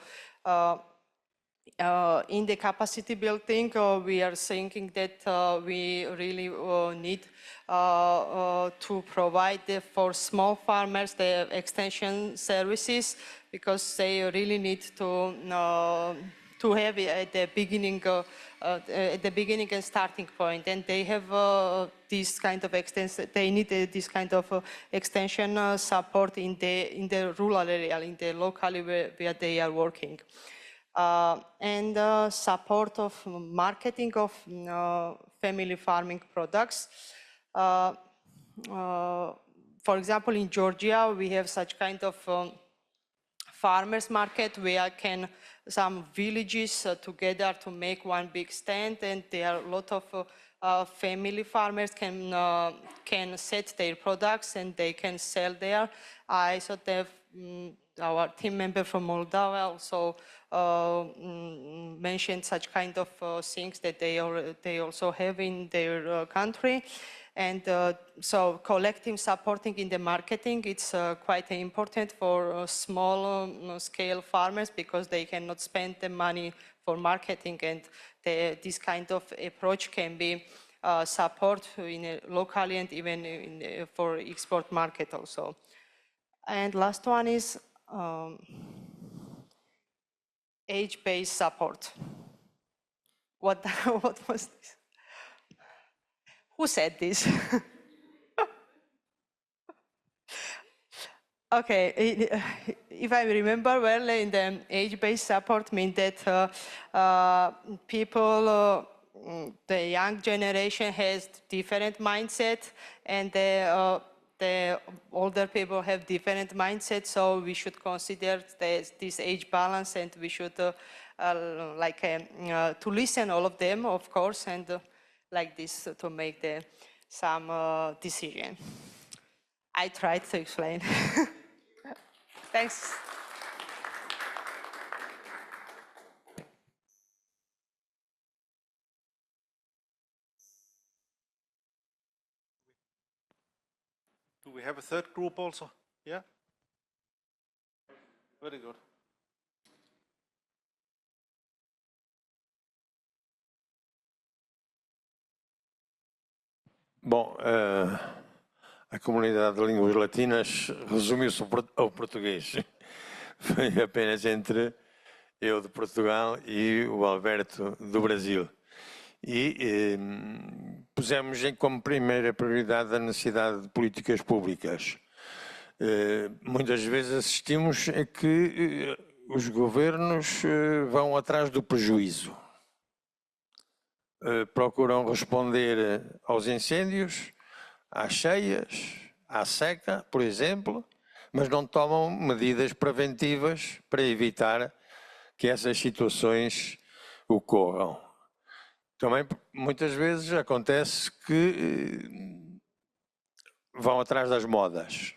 in the capacity building, we are thinking that we really need to provide for small farmers the extension services, because they really need to have at the beginning and starting point, and they have this kind of extension. They need this kind of extension support in the rural area, in the locally where they are working, and support of marketing of family farming products. For example, in Georgia, we have such kind of farmers market where some villages together to make one big stand, and there are a lot of family farmers can set their products and they can sell there. I thought that our team member from Moldova also mentioned such kind of things that they also have in their country. And so collecting, supporting in the marketing, it's quite important for small scale farmers, because they cannot spend the money for marketing, and this kind of approach can be support locally and even for export market also. And last one is age-based support. What was this? Who said this? Okay, if I remember well, in the age-based support means that people, the young generation has different mindset, and the older people have different mindset. So we should consider this age balance, and we should to listen all of them, of course, and like this to make some decision. I tried to explain. Thanks. Do we have a third group also? Yeah? Very good. Bom, a comunidade de línguas latinas resumiu-se ao português. Foi apenas entre eu de Portugal e o Alberto do Brasil. E pusemos como primeira prioridade a necessidade de políticas públicas. Muitas vezes assistimos a que os governos vão atrás do prejuízo. Procuram responder aos incêndios, às cheias, à seca, por exemplo, mas não tomam medidas preventivas para evitar que essas situações ocorram. Também muitas vezes acontece que vão atrás das modas,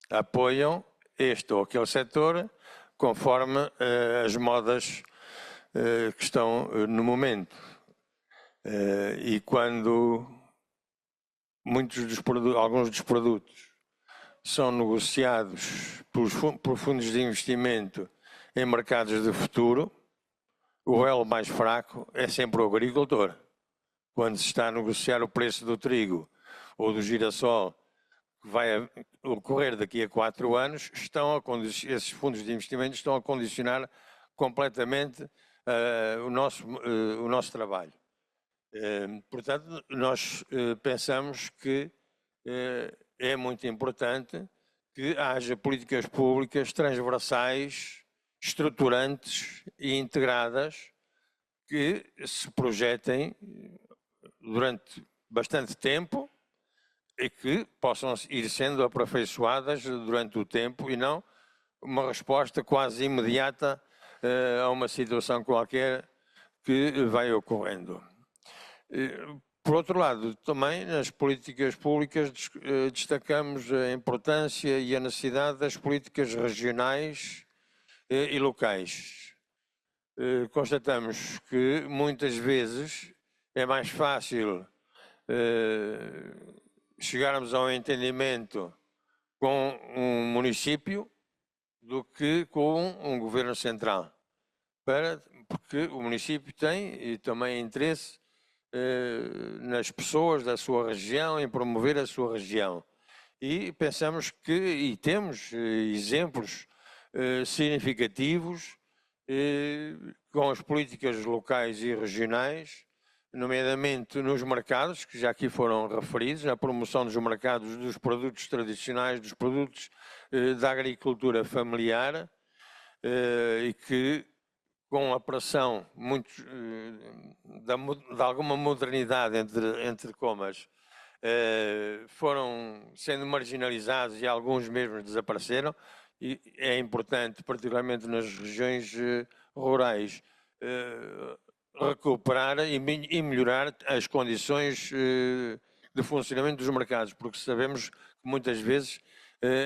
apoiam este ou aquele setor conforme as modas que estão no momento. E quando alguns dos produtos são negociados por fundos de investimento em mercados de futuro, o elo mais fraco é sempre o agricultor. Quando se está a negociar o preço do trigo ou do girassol, que vai ocorrer daqui a 4 anos, esses fundos de investimento estão a condicionar completamente o nosso trabalho. Portanto, nós pensamos que é muito importante que haja políticas públicas transversais, estruturantes e integradas que se projetem durante bastante tempo e que possam ir sendo aperfeiçoadas durante o tempo e não uma resposta quase imediata a uma situação qualquer que vai ocorrendo. Por outro lado, também nas políticas públicas destacamos a importância e a necessidade das políticas regionais e locais. Constatamos que muitas vezes é mais fácil chegarmos a um entendimento com um município do que com um governo central, porque o município tem também interesse nas pessoas da sua região, em promover a sua região. E pensamos e temos exemplos significativos com as políticas locais e regionais, nomeadamente nos mercados, que já aqui foram referidos, na promoção dos mercados dos produtos tradicionais, dos produtos da agricultura familiar, e que com a pressão muito, de alguma modernidade, entre comas, foram sendo marginalizados e alguns mesmo desapareceram. E é importante, particularmente nas regiões rurais, recuperar e melhorar as condições de funcionamento dos mercados, porque sabemos que muitas vezes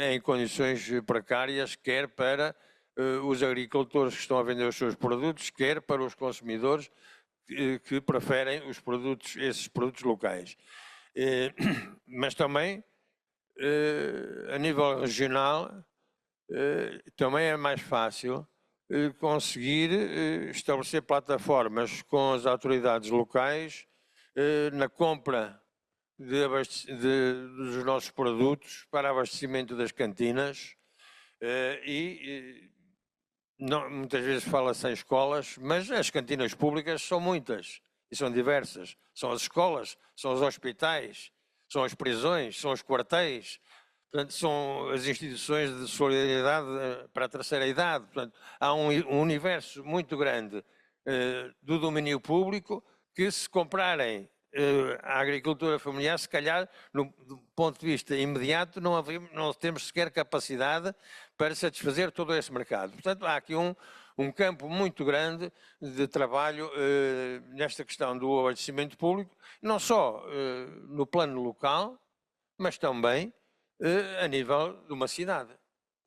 em condições precárias, quer para os agricultores que estão a vender os seus produtos, quer para os consumidores que preferem esses produtos locais. Mas também, a nível regional, também é mais fácil conseguir estabelecer plataformas com as autoridades locais na compra dos nossos produtos para abastecimento das cantinas muitas vezes fala-se em escolas, mas as cantinas públicas são muitas e são diversas. São as escolas, são os hospitais, são as prisões, são os quartéis, portanto, são as instituições de solidariedade para a terceira idade. Portanto, há um universo muito grande do domínio público que, se comprarem a agricultura familiar, se calhar, do ponto de vista imediato, não temos sequer capacidade para satisfazer todo esse mercado. Portanto, há aqui um campo muito grande de trabalho nesta questão do abastecimento público, não só no plano local, mas também a nível de uma cidade.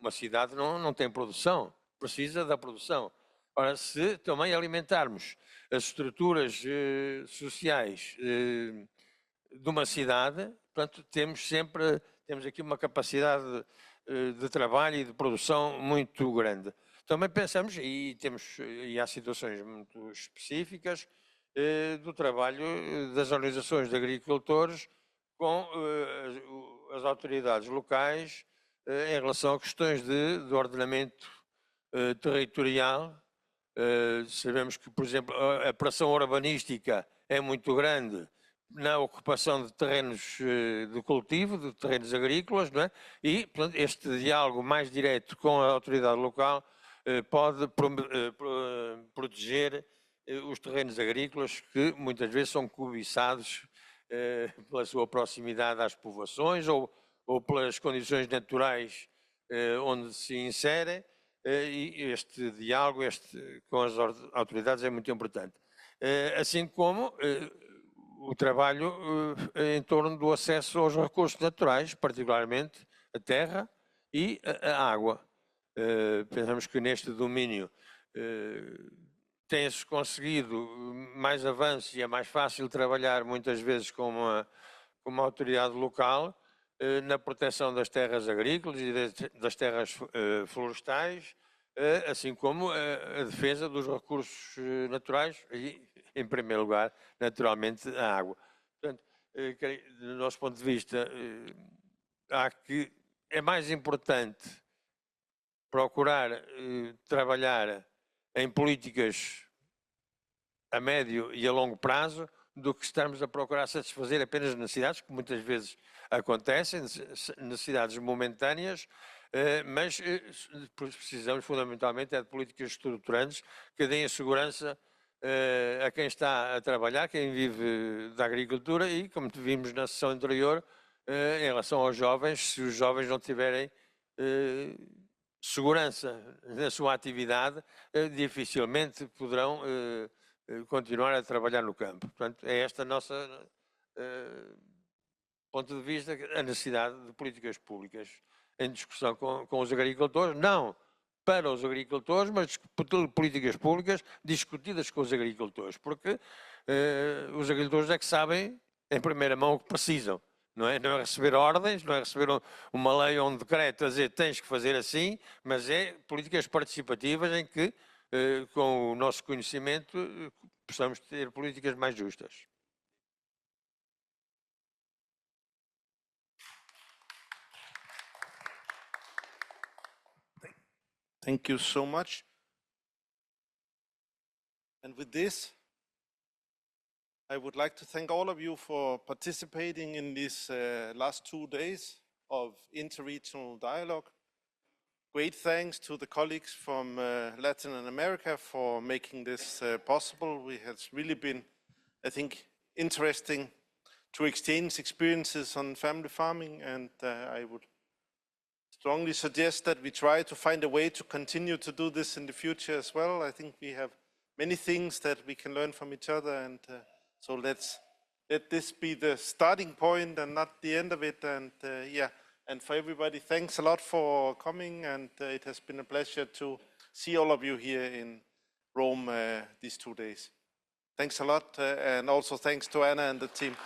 Uma cidade não tem produção, precisa da produção. Ora, se também alimentarmos as estruturas sociais de uma cidade, portanto, temos aqui uma capacidade de trabalho e de produção muito grande. Também pensamos, e há situações muito específicas, do trabalho das organizações de agricultores com as autoridades locais em relação a questões de ordenamento territorial. Sabemos que, por exemplo, a pressão urbanística é muito grande na ocupação de terrenos de cultivo, de terrenos agrícolas, não é? E, portanto, este diálogo mais direto com a autoridade local pode proteger os terrenos agrícolas, que muitas vezes são cobiçados pela sua proximidade às povoações ou pelas condições naturais onde se inserem, e este diálogo com as autoridades é muito importante. Assim como o trabalho em torno do acesso aos recursos naturais, particularmente a terra e a água. Pensamos que neste domínio tem-se conseguido mais avanços e é mais fácil trabalhar muitas vezes com uma autoridade local na proteção das terras agrícolas e das terras florestais, assim como a defesa dos recursos naturais e, em primeiro lugar, naturalmente, a água. Portanto, do nosso ponto de vista, é mais importante procurar trabalhar em políticas a médio e a longo prazo do que estarmos a procurar satisfazer apenas necessidades, que muitas vezes acontecem, necessidades momentâneas, mas precisamos fundamentalmente de políticas estruturantes que deem a segurança a quem está a trabalhar, quem vive da agricultura e, como vimos na sessão anterior, em relação aos jovens, se os jovens não tiverem segurança na sua atividade, dificilmente poderão continuar a trabalhar no campo. Portanto, é esta a nossa ponto de vista, a necessidade de políticas públicas em discussão com os agricultores, não para os agricultores, mas políticas públicas discutidas com os agricultores, porque os agricultores é que sabem, em primeira mão, o que precisam. Não é receber ordens, não é receber uma lei ou um decreto a dizer tens que fazer assim, mas é políticas participativas em que, com o nosso conhecimento, possamos ter políticas mais justas. Thank you so much. And with this, I would like to thank all of you for participating in these last 2 days of Interregional Dialogue. Great thanks to the colleagues from Latin America for making this possible. It has really been, I think, interesting to exchange experiences on family farming, and I would strongly suggest that we try to find a way to continue to do this in the future as well. I think we have many things that we can learn from each other, and so let this be the starting point and not the end of it. And yeah, and for everybody, thanks a lot for coming, and it has been a pleasure to see all of you here in Rome these 2 days. Thanks a lot, and also thanks to Anna and the team.